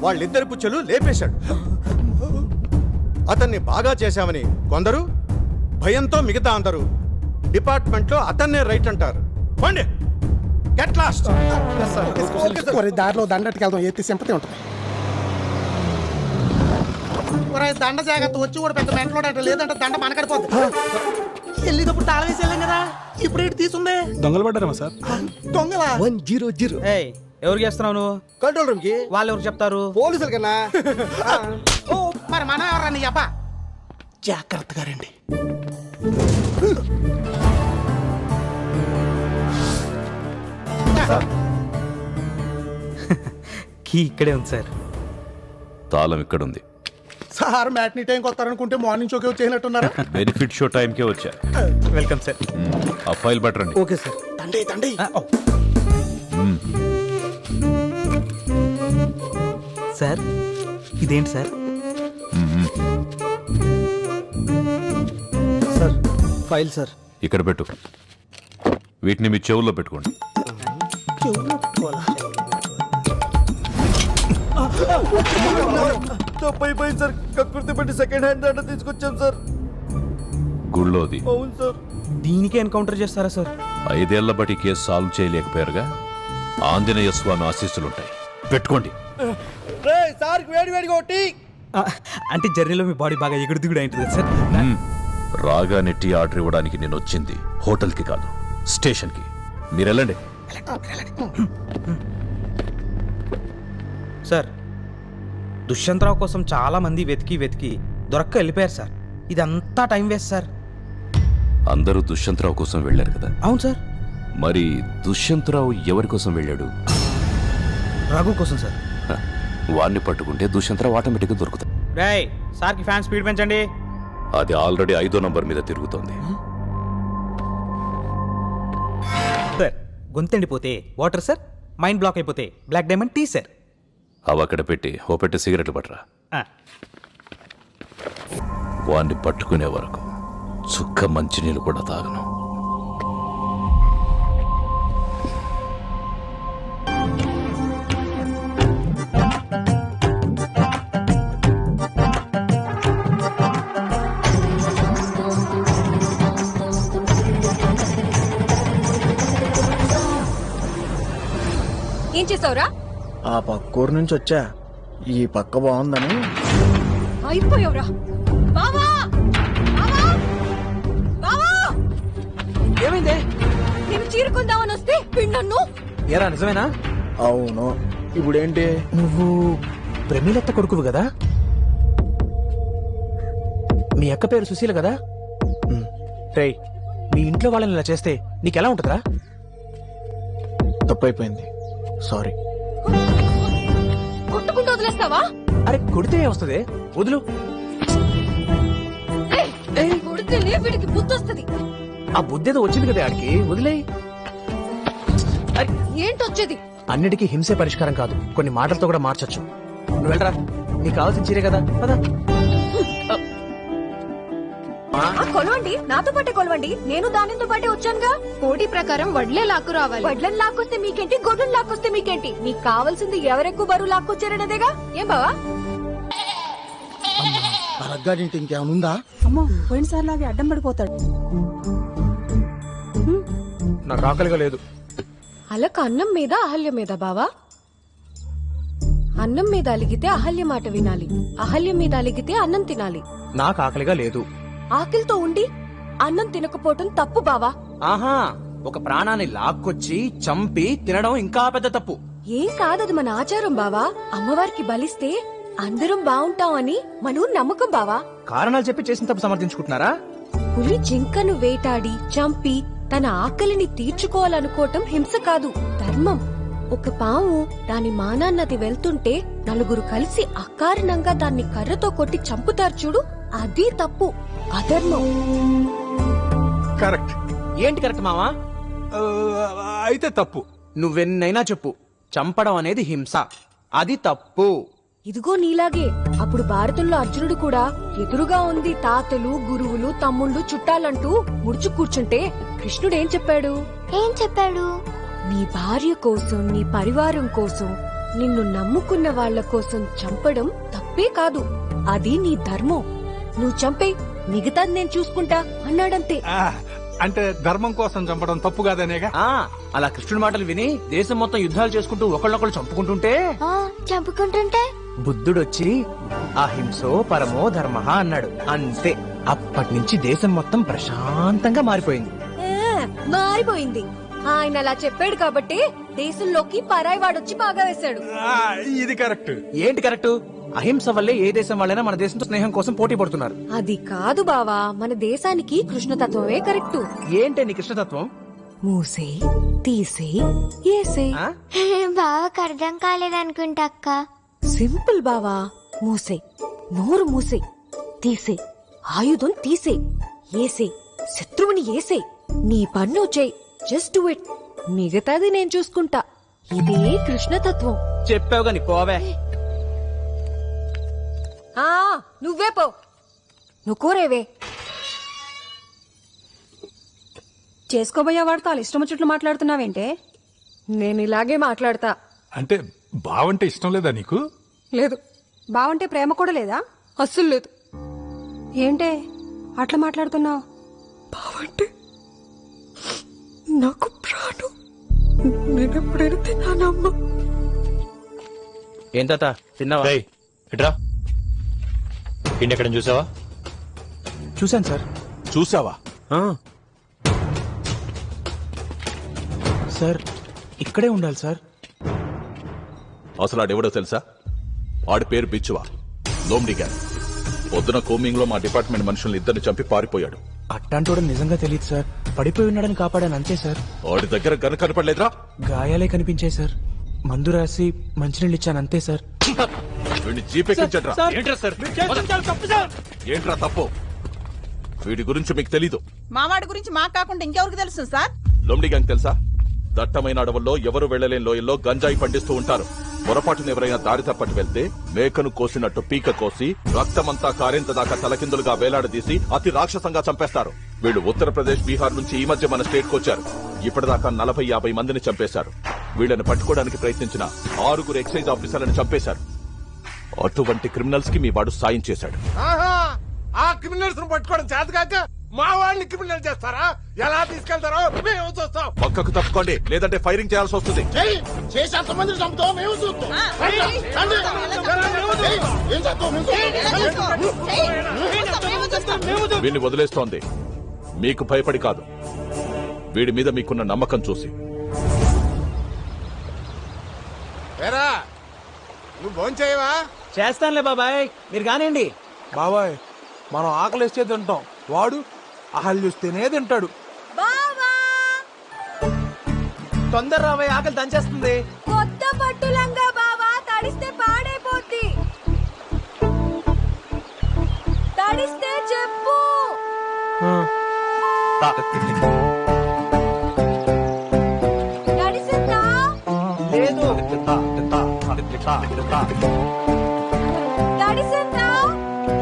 వాళ్ళిద్దరి పుచ్చలు లేపేశాడు. అతన్ని బాగా చేశామని కొందరు, భయంతో మిగతా అందరూ డిపార్ట్మెంట్లో అతన్నే రైట్ అంటారు. పండి గెట్ లాస్ట్. దారిలో దండటికి వెళ్దాం, ఎత్తి సింపతి ఉంటుంది. దండ జాగ్రత్త, వచ్చి కూడా పెద్ద మెంటలోడంట, లేదంటే దండ మనకడిపోద్ది. వెళ్ళేటప్పుడు తాళం వేసి వెళ్ళాం కదా, ఇప్పుడు ఏంటి తీసుంది? దొంగలు పడ్డారమ్మా సార్. దొంగలా? 100. ఎవరికి చేస్తున్నావు నువ్వు? కంట్రోల్ రూమ్ కి. వాళ్ళు ఎవరు చెప్తారు? పోలీసులు కన్నా. ఓ మరి మన ఎవరా నీ అబ్బా? జాగ్రత్తగా రండి. కీ ఇక్కడే ఉంది సార్. తాళం ఇక్కడుంది. సార్ మ్యాట్నీ టైంకి వస్తారనుకుంటే మార్నింగ్ షోకే వచ్చేసినట్టున్నారా? బెనిఫిట్ షో టైంకే వచ్చా. Welcome sir. ఆ ఫైల్ పట్టండి. Okay sir. తండ్రి తండ్రి. సార్ ఇదేంటి సార్? Sir file sir. ఇక్కడ పెట్టు. వీటిని మీ చెవుల్లో పెట్టుకోండి. తప్పైపోయింది సార్. కకృతి పెట్టి సెకండ్ హ్యాండ్ దండ తీసుకొచ్చాం సార్. గుళ్ళోది. అవును సార్. దీనికి ఎన్కౌంటర్ చేస్తారా సార్? 5 ఏళ్ల బట్టి కేసు సాల్వ్ చేయలేకపోయారుగా. ఆంజనేయ స్వామి ఆశీస్సులుంటాయి. పెట్టుకోండి. సార్ వేడి వేడిగా ఒకటి. అంటే జర్నీలో మీ బాడీ బాగా ఎగుడు దిగుడు అయింటుంది కదా సార్. రాగానే టీ ఆర్డర్ ఇవ్వడానికి నేను వచ్చింది హోటల్కి కాదు, స్టేషన్కి. మీరు వెళ్ళండి. సార్ దుష్యంతరావు కోసం చాలా మంది వెతికి దొరక్క వెళ్ళిపోయారు సార్. ఇదంతా టైం వేస్ట్ సార్. అందరూ దుష్యంతరావు కోసం వెళ్ళారు కదా. అవును సార్. మరి దుష్యంతరావు ఎవరి కోసం వెళ్ళాడు? రఘు కోసం సార్. వాడిని పట్టుకుంటే దుష్యంతరావు ఆటోమేటిక్గా దొరుకుతాడు. రేయ్ సార్కి ఫ్యాన్ స్పీడ్ పెంచండి. అది ఆల్రెడీ 5వ నంబర్ మీద తిరుగుతోంది. సార్ గొంతెండిపోతే వాటర్ సార్, మైండ్ బ్లాక్ అయిపోతే బ్లాక్ డైమండ్ టీ సార్. అవి అక్కడ పెట్టి ఓ పెట్టి సిగరెట్లు పట్టరా. వాడిని పట్టుకునే వరకు చుక్క మంచినీళ్ళు కూడా తాగను. ఏం చేసావురా? ఆ పక్కూరు నుంచి వచ్చా. ఈ పక్క బాగుందని. అయిపోయావురా. బావా బావా బావా, ఏమైంది? నేను చీరుకుందామని వస్తే పిండన్ను. ఏరా నిజమేనా? అవును. ఇప్పుడేంటి? నువ్వు ప్రమీలత్త కొడుకువు కదా? మీ అక్క పేరు సుశీల కదా? రేయ్, మీ ఇంట్లో వాళ్ళని ఇలా చేస్తే నీకెలా ఉంటుందా? తప్పైపోయింది, సారీ. కొట్టుకుంటూ వదిలేస్తావా? అరే కొడితే వస్తుంది, వదులు. కొడితేనే వీడికి బుద్ధి వస్తుంది. ఆ బుద్ధేదో వచ్చింది కదా ఆడికి, వదిలేయ్. ఏంటొచ్చేది? అన్నిటికీ హింసే పరిష్కారం కాదు, కొన్ని మాటలతో కూడా మార్చొచ్చు. నువ్వు వెళ్ళరా, నీకు కావాల్సిన చీరే కదా, పద. కొలవండి, నాతో పాటే కొలవండి. నేను దానితో పాటే వచ్చానుగా. పోటీ ప్రకారం వడ్లే లాక్కు రావాలి. వడ్లను లాక్కొస్తే మీకేంటి, గొడ్లను లాక్కొస్తే మీకేంటి? మీకు కావాల్సింది ఎవరెక్కువ బరువు లాక్కొచ్చారనేదేగా. ఏం బావా? అరగ్గాడింటి ఇంకేమనుందా? అమ్మో, పోయినసారిలాగే అడ్డం పడిపోతాడు. నాకు ఆకలిగా లేదు. అలక అన్నం మీద అహల్య మీద బావా. అన్నం మీద అలిగితే అహల్య మాట వినాలి, అహల్య మీద అలిగితే అన్నం తినాలి. నాకు ఆకలిగా లేదు. ఆకలితో ఉండి అన్నం తినకపోవటం తప్పు బావా. ఆహా, ఒక ప్రాణాన్ని లాక్కొచ్చి చంపి తినడం ఇంకా పెద్ద తప్పు. ఏం కాదది మన ఆచారం బావా. అమ్మవారికి బలిస్తే అందరం బావుంటాం అని మన ఊరు నమ్మకం బావా. కారణాలు చెప్పి చేసిన తప్పు సమర్థించుకుంటున్నారా? పులి జింకను వేటాడి చంపి తన ఆకలిని తీర్చుకోవాలనుకోవటం హింస కాదు, ధర్మం. ఒక పాము దాని మానాన్నది వెళ్తుంటే నలుగురు కలిసి అకారణంగా దాన్ని కర్రతో కొట్టి చంపుతారు చూడు, అది తప్పు, అధర్మం. కరెక్ట్. ఏంటి కరెక్ట్ మావా? అయితే తప్పు. నువ్వెన్నైనా చెప్పు, చంపడం అనేది హింస, అది తప్పు. ఇదిగో నీలాగే అప్పుడు భారతంలో అర్జునుడు కూడా ఎదురుగా ఉంది తాతలు, గురువులు, తమ్ముళ్ళు, చుట్టాలంటూ ముడుచు కూర్చుంటే కృష్ణుడేం చెప్పాడు? నీ భార్య కోసం, నీ పరివారం కోసం నిన్ను నమ్ముకున్న వాళ్ళ కోసం చంపడం తప్పే కాదు, అది నీ ధర్మం. నువ్వు చంపే, మిగతాది నేను చూసుకుంటా అన్నాడంతే. అంటే ధర్మం కోసం చంపడం తప్పు కాదనేగా. అలా కృష్ణుడి మాటలు విని దేశం మొత్తం యుద్ధాలు చేసుకుంటూ ఒకళ్ళొకళ్ళు చంపుకుంటుంటే చంపుకుంటుంటే బుద్ధుడొచ్చి అహింసో పరమో ధర్మ అన్నాడు. అంతే, అప్పటి నుంచి దేశం మొత్తం ప్రశాంతంగా మారిపోయింది. మారిపోయింది. ఆయన అలా చెప్పాడు కాబట్టి దేశంలోకి పరాయి వాడొచ్చి బాగా వేశాడు. ఇది కరెక్ట్. ఏంటి కరెక్ట్? అహింస వల్లే ఏ దేశం వాళ్ళైనా మన దేశంతో స్నేహం కోసం పోటీ పడుతున్నారు. అది కాదు బావా, మన దేశానికి కృష్ణతత్వమే కరెక్టు. ఏంటి నీ కృష్ణతత్వం? మూసే, తీసే, ఏసే. బావకు అర్థం కాలేదనుకుంటా అక్క. సింపుల్ బావా. మూసే, నోరు మూసే, తీసే, ఆయుధం తీసే, ఏసే, శత్రువుని ఏసే, నీ పన్ను చేయి, జస్ట్ డూ ఇట్, మిగతాది నేను చూసుకుంటా. ఇదే కృష్ణతత్వం. చెప్పావు గాని పోవే. నువ్వే పో, నువ్వు కూరేవే. చేసుకోబోయే వాడితో వాళ్ళ ఇష్టం వచ్చినట్లు మాట్లాడుతున్నావేంటే? నేను ఇలాగే మాట్లాడతా. అంటే బావంటే ఇష్టం లేదా నీకు? లేదు. బావంటే ప్రేమ కూడా లేదా? అస్సలు లేదు. ఏంటే అట్లా మాట్లాడుతున్నావు? బావంటే నాకు ప్రాణం. నేను ఎప్పుడైనా తిన్నానమ్మా. ఏం తాత తిన్నావా? ఇట్రా, ఎక్కడ చూసావా? చూశాను సార్. చూసావా? సార్ ఇక్కడే ఉండాలి సార్. అసలు ఆడెవడో తెలుసా? ఆడి పేరు బిచ్చువా, లోమ్డి గ్యాంగ్. పొద్దున కోమింగ్ లో మా డిపార్ట్మెంట్ మనుషుల్ని ఇద్దరిని చంపి పారిపోయాడు. అట్టాంటోడు నిజంగా తెలియదు సార్. పడిపోయి ఉన్నాడని కాపాడాను అంతే సార్. వాడి దగ్గర గన కనపడలేదురా? గాయాలే కనిపించాయి సార్. మందు రాసి మంచినీళ్ళు ఇచ్చాను అంతే సార్. వీడిని జీపెక్కించట్రా. ఏంట్రా తప్పు? వీడి గురించి మీకు తెలీదు. మావాడి గురించి మాకు కాకుండా ఇంకెవరికి తెలుసు సార్? లోమ్డి గ్యాంగ్ తెలుసా? దట్టమైన అడవుల్లో ఎవరు వెళ్లలేని లోయల్లో గంజాయి పండిస్తూ ఉంటారు. పొరపాటున ఎవరైనా దారి తప్పటి వెళ్తే మేకను కోసినట్టు పీక కోసి రక్తమంతా కారేంత దాకా తలకిందులుగా వేలాడదీసి అతి రాక్షసంగా చంపేస్తారు. వీళ్ళు ఉత్తరప్రదేశ్, బీహార్ నుంచి ఈ మధ్య మన స్టేట్ కొచ్చారు. ఇప్పటిదాకా 40-50 మందిని చంపేశారు. వీళ్ళని పట్టుకోవడానికి ప్రయత్నించిన 6 ఎక్సైజ్ ఆఫీసర్లను చంపేశారు. అటువంటి క్రిమినల్స్ కి మీ వాడు సాయం చేశాడు. ఆ క్రిమినల్స్ పట్టుకోవడం చేత కాక మా వాడిని క్రిమినల్ చేస్తారా? ఎలా తీసుకెళ్తారో మేము చూస్తాం. పక్కకు తప్పుకోండి, లేదంటే ఫైరింగ్ చేయాల్సి వస్తుంది. చేసేంత మందిని చంపుతాం, మేము చూస్తాం. వీడిని వదిలేస్తోంది మీకు భయపడి కాదు, వీడి మీద మీకున్న నమ్మకం చూసి. నువ్వు భోంచేయవా? చేస్తానులే బాబాయ్, మీరు కానివ్వండి. బాబాయ్, మనం ఆకలిస్తే తింటాం, వాడు ఆకలి చూస్తేనే తింటాడు. తొందర రాబాయ్, ఆకలి దంచేస్తుంది. కొత్త పట్టులంగా బావా, తడిస్తే పాడైపోద్ది. తడిస్తే చెప్పు. తడిసిందా? లేదు. తడిసిందా?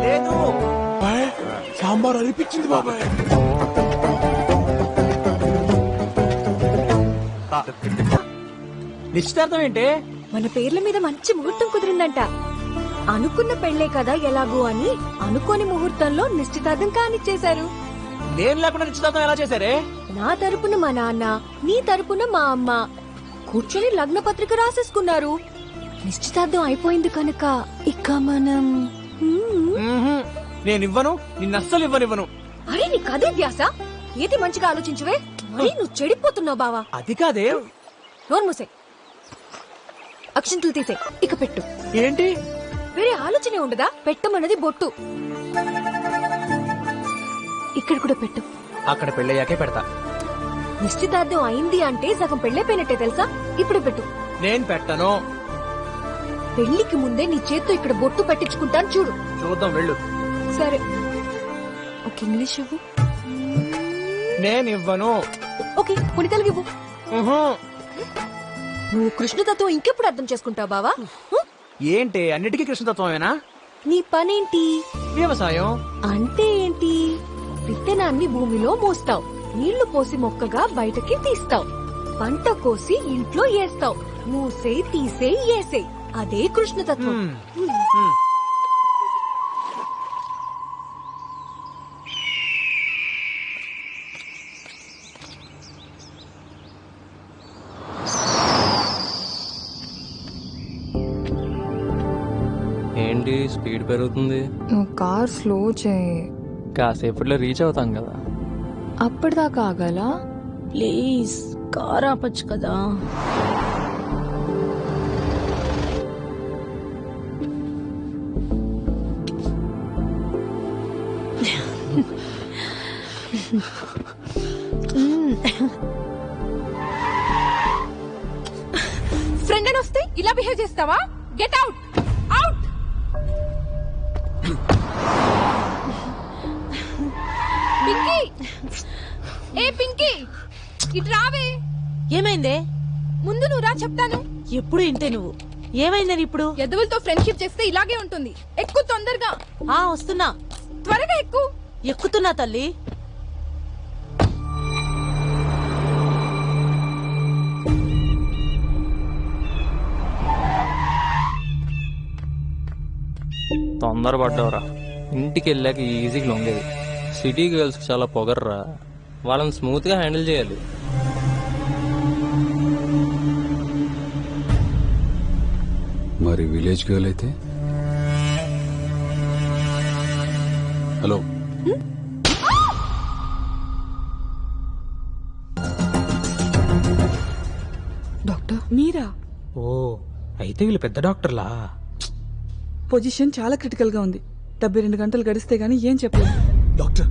లేదు. సాంబార్ అనిపించింది బాబాయ్. నిశ్చితార్థం ఏంటి? మన పేర్ల మీద మంచి ముహూర్తం కుదిరిందంట. అనుకున్న పెళ్లే కదా ఎలాగూ అని అనుకోని ముహూర్తంలో నిశ్చితార్థం కానిచ్చేశారు. నేను లేకుండా నిశ్చితార్థం ఎలా చేశారే? నా తరపున మా నాన్న, నీ తరపున మా అమ్మ కూర్చొని లగ్న పత్రిక రాసేసుకున్నారు. నిశ్చితార్థం అయిపోయింది కనుక ఇక మనం నేను ఇవ్వను, నిన్ను అస్సలు ఇవ్వనివ్వను. అరే నీకు అదే ధ్యాస? ఏది మంచిగా ఆలోచించువే. మరీ నువ్వు చెడిపోతున్నావు బావా. అది కాదే. నోరు మూసే, అక్షంతలు తీసే, ఇక పెట్టు. ఏంటి? వేరే ఆలోచనే ఉండదా? పెట్టమన్నది బొట్టు. ఇక్కడ కూడా పెట్టు. అక్కడ పెళ్ళయ్యాకే పెడతా. నిశ్చితార్థం అయింది అంటే సగం పెళ్ళైపోయినట్టే తెలుసా? ఇప్పుడు పెట్టు. నేను పెట్టను. పెళ్లికి ముందే నీ చేత్తో ఇక్కడ బొట్టు పెట్టించుకుంటాను చూడు. చూద్దాం, వెళ్ళు. సరే, ఒక ఇంగ్లీష్ ఇవ్వు. నేను ఇవ్వను. ఓకే, కొన్ని తెలుగు ఇవ్వు. నువ్వు కృష్ణతత్వం ఇంకెప్పుడు అర్థం చేసుకుంటావు బావా? ఏంటి అన్నిటికీ కృష్ణతత్వమేనా? నీ పనేంటి? వ్యవసాయం. అంటే ఏంటి? విత్తనాన్ని భూమిలో మోస్తావు, నీళ్లు పోసి మొక్కగా బయటకి తీస్తావు, పంట కోసి ఇంట్లో ఏస్తావు, మూసే తీసే ఏసే అదే కృష్ణతత్వం. ఏంటి స్పీడ్ పెరుగుతుంది? నువ్వు కార్ స్లో చేయి. కాసేపట్లో రీచ్ అవుతాం కదా. అప్పటిదాకా ఆగాల? ప్లీజ్ కార్ ఆపచ్చు కదా. ఫ్రెండ్ అని వస్తే ఇలా బిహేవ్ చేస్తావా? Get out, out. పింకీ, ఏ పింకీ, ఇటు రావే. ఏమైందే? ముందు నువ్వు రా చెప్తాను. ఎప్పుడు ఇంతే నువ్వు. ఏమైందని ఇప్పుడు? ఎదువులతో ఫ్రెండ్షిప్ చేస్తే ఇలాగే ఉంటుంది. ఎక్కు తొందరగా. వస్తున్నా. త్వరగా ఎక్కు. ఎక్కుతున్నా తల్లి. తొందరపడ్డావురా. ఇంటికి వెళ్ళాక ఈజీగా లొంగేది. సిటీ గర్ల్స్ చాలా పొగర్రా, వాళ్ళని స్మూత్ గా హ్యాండిల్ చేయాలి. మరి విలేజ్ గర్ల్ అయితే? హలో, డాక్టర్ మీరా? ఓ అయితే వీళ్ళు పెద్ద డాక్టర్లా. పొజిషన్ చాలా క్రిటికల్ గా ఉంది. 72 గంటలు గడిస్తే గానీ ఏం చెప్పలేదు. డాక్టర్,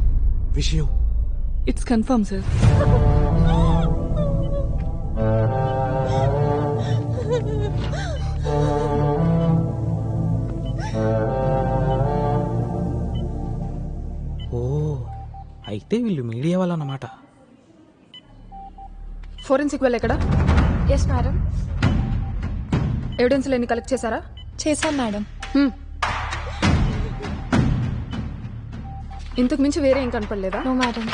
విషయం ఇట్స్ కన్ఫర్మ్ సార్. ఓ అయితే వీళ్ళు మీడియా వాళ్ళు అన్నమాట. ఫోరెన్సిక్ వాళ్ళు ఎక్కడ? Yes madam. ఎవిడెన్స్ ఎన్ని కలెక్ట్ చేశారా? చేశాం మేడం. ఇంతకు మించి వేరే ఏం కనపడలేదా? No madam.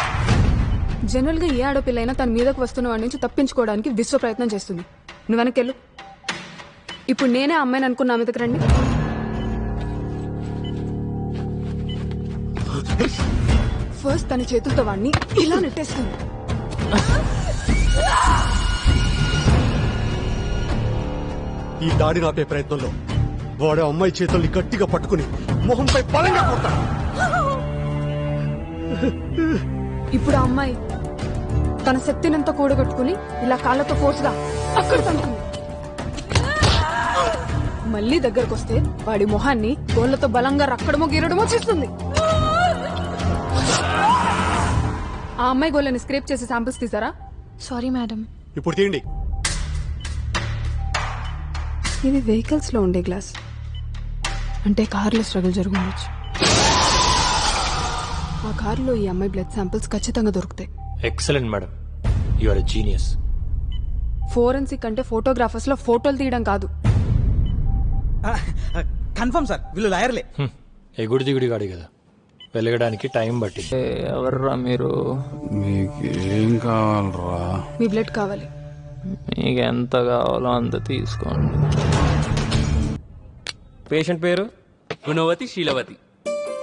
జనరల్ గా ఏ ఆడపిల్లైనా తన మీదకు వస్తున్న వాడి నుంచి తప్పించుకోవడానికి విశ్వ ప్రయత్నం చేస్తుంది. నువ్వు వెనకెళ్ళు. ఇప్పుడు నేనే అమ్మాయిని అనుకున్న ఆమె దగ్గర రండి. ఫస్ట్ తన చేతులతో వాడిని ఇలా నెట్టేస్తుంది. ఈ దాడి నాపే ప్రయత్నంలో వాడు అమ్మాయి చేతుల్ని గట్టిగా పట్టుకుని మొహంపై బలంగా కొడతాడు. ఇప్పుడు ఆ అమ్మాయి తన శక్తినంతా కూడగట్టుకుని ఇలా కాళ్ళతో ఫోర్స్ గా అక్కడ తనుకుంది. మళ్ళీ దగ్గరకు వస్తే వాడి మొహాన్ని గోళ్లతో బలంగా రక్కడమో గీరడమో చేస్తుంది. ఆ అమ్మాయి గోళ్ళని స్క్రేప్ చేసి శాంపిల్స్ తీసారా? Sorry madam. ఇప్పుడు తీయండి. ఇది వెహికల్స్ లో ఉండే గ్లాస్ అంటే కార్లో స్ట్రగుల్ జరుగుండొచ్చు. ఆ కారులో ఈ అమ్మాయి బ్లడ్ శాంపిల్స్ ఖచ్చితంగా దొరుకుతాయి. Excellent madam, you are a genius. Forensic అంటే ఫోటోగ్రాఫర్స్ లో ఫోటోలు తీయడం కాదు. కన్ఫర్మ్ సార్, వీళ్ళు లాయర్లే. ఎగుడు దిగుడి గాడి కదా, వెలగడానికి టైం బట్టి. ఎవర్రా మీరు? మీకేం కావాలరా? మీ బ్లడ్ కావాలి. మీకు ఎంత కావాలో అంత తీసుకోండి. పేషెంట్ పేరు గుణవతి శీలవతి.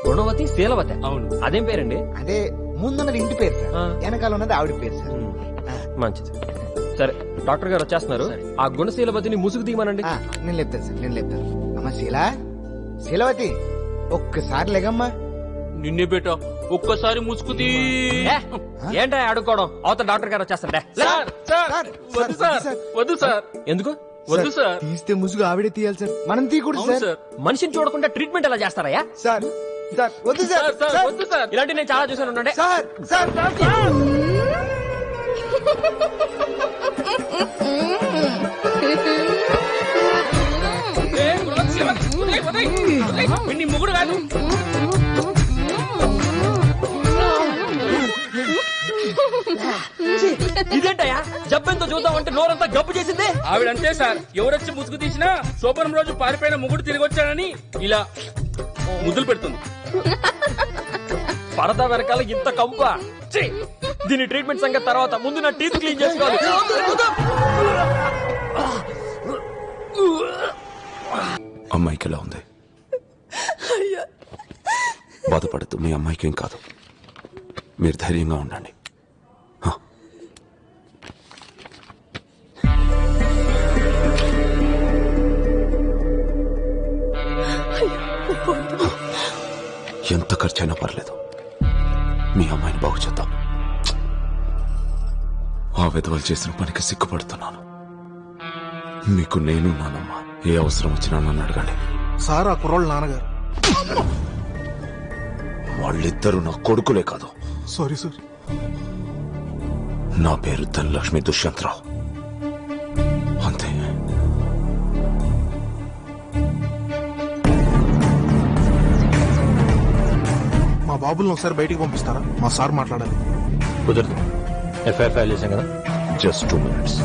గుణవతి శీలవతి? అవును. అదేం పేరండి? అదే ముందున్నది ఇంటి పేరు సార్, వెనకాల ఉన్నది ఆవిడ పేరు సార్. మంచిది. సరే, డాక్టర్ గారు వచ్చేస్తున్నారు. ఆ గుణశీలవతిని ముసుగు తీయమనండి. నేను లేపుతాను సార్, నేను లేపుతాను. అమ్మ శీలా, శీలవతి ఒక్కసారి లేగమ్మా. నిన్నే బేటా, ఒక్కసారి ముసుకుతీ. ఏంటో అడుక్కోవడం, అవతల డాక్టర్ గారు వచ్చేస్తారంటే. వద్దు సార్, వద్దు సార్. ఎందుకు వద్దు సార్? తీస్తే ముసుగు ఆవిడే తీయాలి సార్, మనం తీయకూడదు అవును సార్. సార్. మనిషిని చూడకుండా ట్రీట్మెంట్ ఎలా చేస్తారయ్యా? సార్ సార్ వద్దు సార్, సార్, సార్, వద్దు సార్. ఇలాంటి నేను చాలా చూసాను. ఉండండి. సార్ సార్ నీ ముగ్గురు కాదు. ఇదేంటయ్యా, జబ్బెంతో చూద్దామంటే నోరంతా గబ్బు చేసింది. ఆవిడంతే సార్, ఎవరొచ్చి ముసుగు తీసినా శోభనం రోజు పారిపోయిన ముగ్గురు తిరిగి వచ్చానని ఇలా ముద్దులు పెడుతుంది. పరదా వెనకాల ఇంత కంప. ఛీ! దీని ట్రీట్మెంట్ సంగతి తర్వాత, ముందు నా టీత్ క్లీన్ చేసుకోవాలి. అమ్మాయికి ఎలా ఉంది? బాధపడద్దు, మీ అమ్మాయికి ఏం కాదు. మీరు ధైర్యంగా ఉండండి. హ. ఎంత ఖర్చైనా పర్లేదు, మీ అమ్మాయిని బాగు చేద్దాం. ఆ విధవలు చేసిన పనికి సిగ్గుపడుతున్నాను. మీకు నేను నానమ్మా, ఏ అవసరం వచ్చినా నన్ను అడగండి. సార్ ఆ కుర్రోళ్ళ నాన్నగారు. వాళ్ళిద్దరూ నా కొడుకులే కాదు. Sorry sir. నా పేరు ధనలక్ష్మి దుష్యంతరావు, అంతే. మా బాబుల్ని ఒకసారి బయటికి పంపిస్తారా? మా సార్ మాట్లాడాలి. కుదరదు, ఎఫ్ఐఆర్ ఫైల్ చేశాం కదా. Just 2 minutes.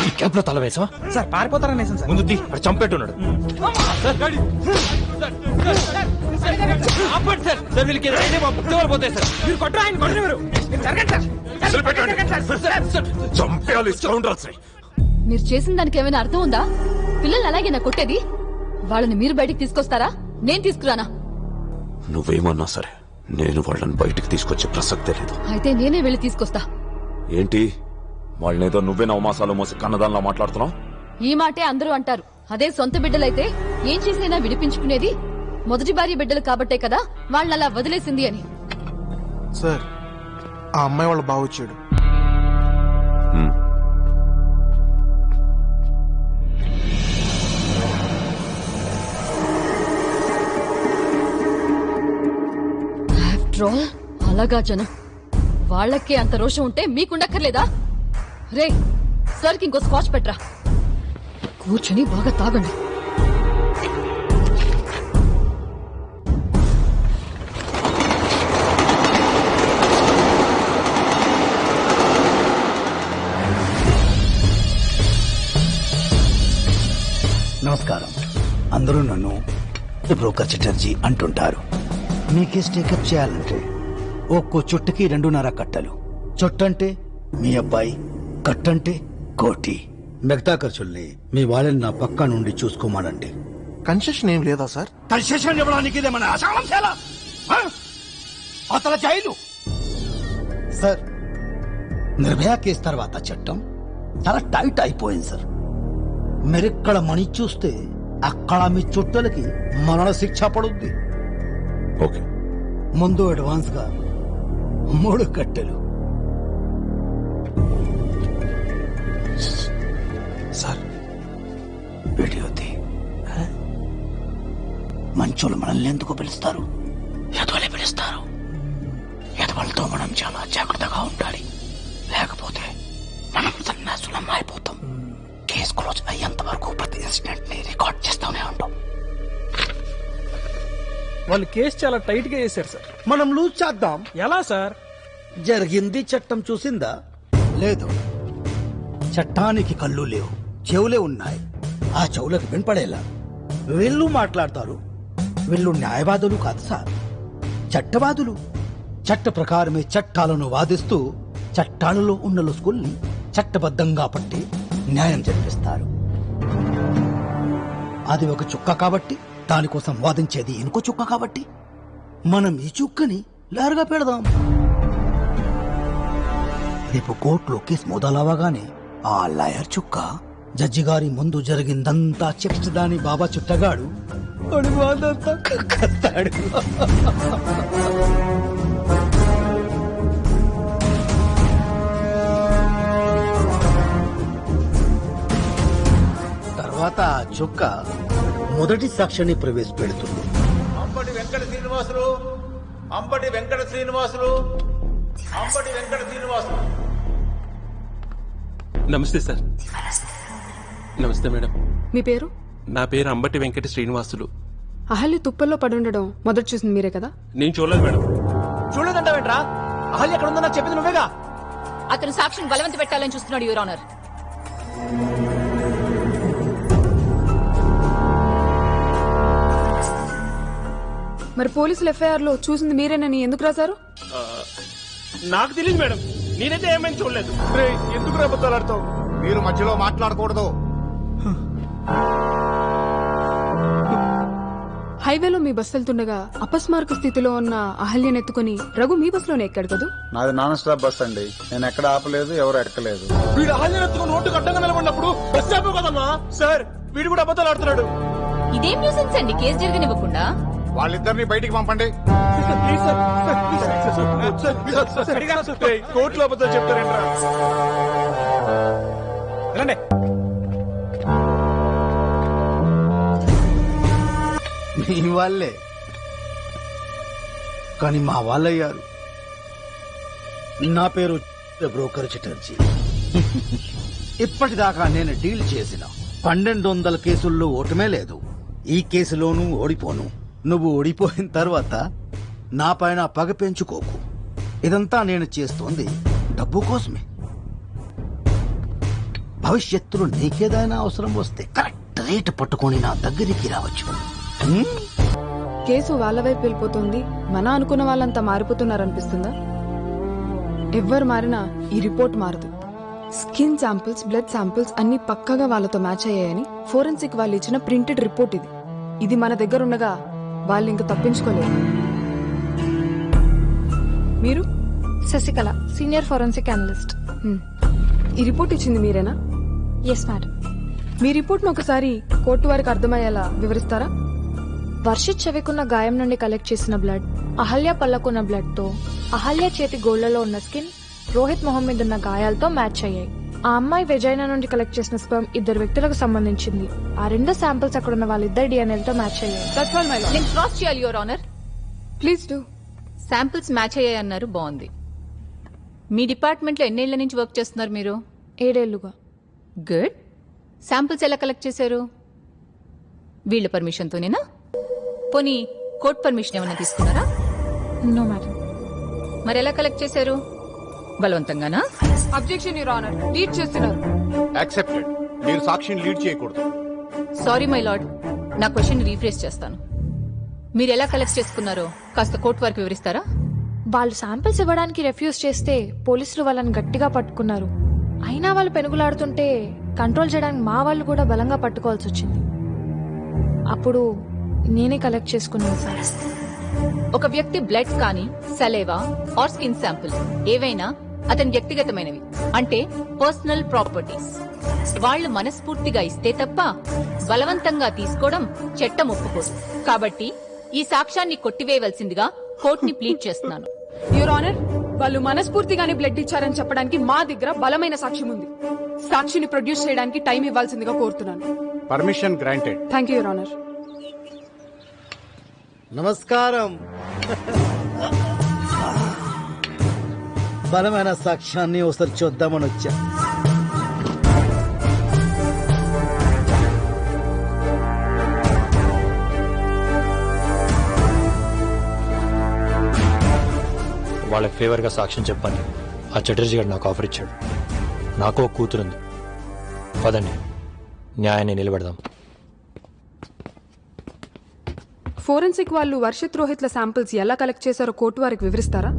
ఈ క్యాబ్ లో తల వేసా సార్ పారిపోతారని వేసాను సార్. ముందు అక్కడ చంపెట్టున్నాడు. మీరు చేసిన దానికి ఏమైనా అర్థం ఉందా? పిల్లల్ని అలాగే నా కొట్టేది. వాళ్ళని మీరు బయటికి తీసుకొస్తారా, నేను తీసుకురానా? నువ్వేమన్నా సరే, నేను వాళ్ళని బయటికి తీసుకొచ్చే ప్రసక్తే లేదు. అయితే నేనే వెళ్ళి తీసుకొస్తా. ఏంటి, వాళ్ళనేదో నువ్వే నవమాసాలు మోసి కన్నదానిలా మాట్లాడుతున్నావు? ఈ మాటే అందరూ అంటారు. అదే సొంత బిడ్డలైతే ఏం చేసైనా విడిపించుకునేది. మొదటి భార్య బిడ్డలు కాబట్టే కదా వాళ్ళని అలా వదిలేసింది అని. సార్, ఆ అమ్మాయి వాళ్ళ బావ వచ్చాడు. ఆఫ్టర్ ఆల్ అలాగా జనం. వాళ్ళకే అంత రోషం ఉంటే మీకుండక్కర్లేదా? రే, సర్కి ఇంకో స్కాచ్ పెట్టరా. కూర్చుని బాగా తాగండి. నమస్కారం. అందరూ నన్ను బ్రోకర్ చటర్జీ అంటుంటారు. మీ కేసు టేకప్ చేయాలంటే ఒక్కో చుట్టకి 2.5 కట్టలు. చుట్టంటే మీ అబ్బాయి, కట్టంటే కోటి. మిగతా ఖర్చుల్ని మీ వాళ్ళని నా పక్క నుండి చూసుకోమానండి. కన్సెషన్ ఏం లేదా సార్? కన్సెషన్ ఇవ్వడానికి ఇదేమన్నా అసమస్యాల? అతల జైలు. సార్, నిర్భయ కేసు తర్వాత చట్టం చాలా టైట్ అయిపోయింది సార్. మీరిక్కడ మనీ చూస్తే అక్కడ మీ చుట్టలకి మరణ శిక్ష పడుద్ది. ఓకే, ముందు అడ్వాన్స్ గా 3 కట్టెలు. సార్, వీడియోది మంచోళ్ళు మనల్ని ఎందుకు పిలుస్తారు? ఎదవలే పిలుస్తారు. ఎదవలతో మనం చాలా జాగ్రత్తగా ఉండాలి, లేకపోతే మనం సన్యాసులం అయిపోతాం. కేసు క్లోజ్ అయ్యేంత వరకు ప్రతి ఇన్సిడెంట్ ని రికార్డ్ చేస్తూనే ఉంటాం. వాళ్ళు కేసు చాలా టైట్ గా చేశారు సార్. మనం లూజ్ చేద్దాం. ఎలా సార్? జరిగింది చట్టం చూసిందా? లేదు. చట్టానికి కళ్ళు లేవు, చెవులే ఉన్నాయి. ఆ చెవులకు వినపడేలా వీళ్ళు మాట్లాడతారు. వీళ్ళు న్యాయవాదులు కాదు సార్, చట్టవాదులు. చట్ట ప్రకారమే చట్టాలను వాదిస్తూ చట్టాలలో ఉన్న లొసుగుల్ని చట్టబద్ధంగా పట్టి న్యాయం జరిపిస్తారు. అది ఒక చుక్క కాబట్టి దానికోసం వాదించేది ఇంకో చుక్క కాబట్టి మనం ఈ చుక్కని లేరుగా పెడదాం. రేపు కోర్టులో కేసు మొదలవగానే ఆ లాయర్ చుక్క జడ్జి గారి ముందు జరిగిందంతా చెప్తాని బాబా చుట్టగాడు అడుగుదంతా కస్తాడు. తర్వాత ఆ చుక్క మొదటి సాక్ష్యాన్ని ప్రవేశపెడుతుంది. అంబటి వెంకట శ్రీనివాసులు, అంబటి వెంకట శ్రీనివాసులు, అంబటి వెంకట శ్రీనివాసులు. నమస్తే సార్. నమస్తే మేడం. మీ పేరు? నా పేరు అంబటి వెంకట శ్రీనివాసులు. అహల్య తుప్పల్లో పడి ఉండడం మొదటి చూసింది మీరే కదా? నేను చూడలేదు మేడం. చూడలేదంటావేంట్రా? అహల్య ఎక్కడ ఉందో నాకు చెప్పింది నువ్వేగా. అతను సాక్షిని బలవంత పెట్టాలని చూస్తున్నాడు, యువర్ ఆనర్. మరి పోలీసులు ఎఫ్ఐఆర్ లో చూసింది మీరేనని ఎందుకు రాశారు? నాకు తెలియదు మేడం, నేనైతే ఏమైనా చూడలేదు. ఎందుకు అబద్ధాలు ఆడతావు? మీరు మధ్యలో మాట్లాడకూడదు. హైవేలో మీ బస్సు వెళ్తుండగా అపస్మారక స్థితిలో ఉన్న అహల్యను ఎత్తుకుని రఘు మీ బస్సులోనే ఎక్కాడు కదా? నాది నాన్ స్టాప్ బస్ అండి, నేను ఎక్కడ ఆపలేదు, ఎవరు ఎక్కలేదు. వీడు అహల్యనెత్తుకుని నోటు కట్టంగా నిలబడినప్పుడు బస్ స్టాప్ కదమ్మా. సార్ వీడు కూడా అబద్ధాలు ఆడుతున్నాడు. ఇదేం న్యూసెన్స్ అండి, కేసు జరగనివ్వకుండా. వాళ్ళిద్దరిని బయటికి పంపండి. కోర్టులో అబద్ధాలు చెప్తారేంట్రా? మీ వాళ్ళే కానీ మా వాళ్ళయ్యారు. నా పేరు బ్రోకర్ చటర్జీ. ఇప్పటిదాకా నేను డీల్ చేసిన 1200 కేసుల్లో ఓటమే లేదు. ఈ కేసులోనూ ఓడిపోను. నువ్వు ఓడిపోయిన తర్వాత నా పైన పగ పెంచుకోకు. ఇదంతా నేను చేస్తోంది డబ్బు కోసమే. భవిష్యత్తులో నీకేదైనా అవసరం వస్తే కరెక్ట్ రేటు పట్టుకొని నా దగ్గరికి రావచ్చు. కేసు వాళ్ళ వైపు వెళ్ళిపోతుంది, మన అనుకున్న వాళ్ళంతా మారిపోతున్నారనిపిస్తుందా? ఎవ్వరు మారినా ఈ రిపోర్ట్ మారదు. స్కిన్ శాంపిల్స్, బ్లడ్ శాంపిల్స్ అన్ని పక్కగా వాళ్ళతో మ్యాచ్ అయ్యాయని ఫోరెన్సిక్ వాళ్ళు ఇచ్చిన ప్రింటెడ్ రిపోర్ట్ ఇది. ఇది మన దగ్గర ఉండగా వాళ్ళు ఇంక తప్పించుకోలేరు. మీరు? Sasikala, senior forensic analyst. ఈ రిపోర్ట్ ఇచ్చింది మీరేనా? Yes madam. మీ రిపోర్ట్ను ఒకసారి కోర్టు వారికి అర్థమయ్యేలా వివరిస్తారా? వర్షిత్ చెవికున్న గాయం నుండి కలెక్ట్ చేసిన బ్లడ్, అహల్య పళ్ళకున్న బ్లడ్ తో అహల్య చేతి గోళ్లలో ఉన్న స్కిన్, రోహిత్ మొహం మీద ఉన్న గాయాలతో మ్యాచ్ అయ్యాయి. ఆ అమ్మాయి వెజైనా నుండి కలెక్ట్ చేసిన స్పెర్మ్ 2 వ్యక్తులకు సంబంధించింది. ఆ 2 శాంపిల్స్ అక్కడ ఉన్న వాళ్ళిద్దరు డిఎన్ఏలతో మ్యాచ్ అయ్యాయి. That's all my lord. నేను క్రాస్ చేయాలి your honour. Please do. Samples match అయ్యాయి అన్నారు, బాగుంది. మీ డిపార్ట్మెంట్లో ఎన్నేళ్ల నుంచి వర్క్ చేస్తున్నారు మీరు? 7 ఏళ్లుగా. గుడ్. శాంపిల్స్ ఎలా కలెక్ట్ చేశారు? వీళ్ళ పర్మిషన్తోనేనా? పోనీ కోర్ట్ పర్మిషన్ ఏమైనా తీసుకున్నారా? No madam. మరి ఎలా కలెక్ట్ చేశారు? బలవంతంగానా? అబ్జెక్షన్ యువర్ ఆనర్, లీడ్ చేస్తున్నారు. యాక్సెప్టెడ్. మీరు సాక్షిని లీడ్ చేయకూడదు. సారీ మై లార్డ్, నా క్వశ్చన్ రీఫ్రేస్ చేస్తాను. మీరు ఎలా కలెక్ట్ చేసుకున్నారో కాస్త కోర్టు వారికి వివరిస్తారా? వాళ్ళు శాంపిల్స్ ఇవ్వడానికి రిఫ్యూజ్ చేస్తే పోలీసులు వాళ్ళని గట్టిగా పట్టుకున్నారు. అయినా వాళ్ళు పెనుగులాడుతుంటే కంట్రోల్ చేయడానికి మా వాళ్ళు కూడా బలంగా పట్టుకోవాల్సి వచ్చింది. అప్పుడు నేనే కలెక్ట్ చేసుకున్నాను సార్. ఒక వ్యక్తి బ్లడ్ కానీ, సలేవా ఆర్ స్కిన్ శాంపిల్ ఏవైనా అతని వ్యక్తిగతమైనవి, అంటే పర్సనల్ ప్రాపర్టీస్. వాళ్ళు మనస్ఫూర్తిగా ఇస్తే తప్ప బలవంతంగా తీసుకోవడం చట్టం ఒప్పుకోదు. కాబట్టి ఈ సాక్ష్యాన్ని కొట్టివేయవలసిందిగా కోర్టుని ప్లీడ్ చేస్తున్నాను. యువర్ ఆనర్, వాళ్ళు మనస్ఫూర్తిగానే బ్లడ్ ఇచ్చారని చెప్పడానికి మా దగ్గర బలమైన సాక్ష్యం ఉంది. సాక్షిని ప్రొడ్యూస్ చేయడానికి టైం ఇవ్వాల్సిందిగా కోరుతున్నాను. Permission granted. Thank you your honour. నమస్కారం. బలమైన సాక్ష్యాన్ని ఒకసారి చూద్దామని వచ్చా. వాళ్ళకి ఫేవర్గా సాక్ష్యం చెప్పని ఆ చటర్జీ గారు నాకు ఆఫర్ ఇచ్చాడు. నాకు ఒక కూతురుంది. పదండి, న్యాయాన్ని నిలబెడదాం. ఫోరెన్సిక్ వాళ్ళు వర్షిత్, రోహిత్ల శాంపిల్స్ ఎలా కలెక్ట్ చేశారో కోర్టు వారికి వివరిస్తారా?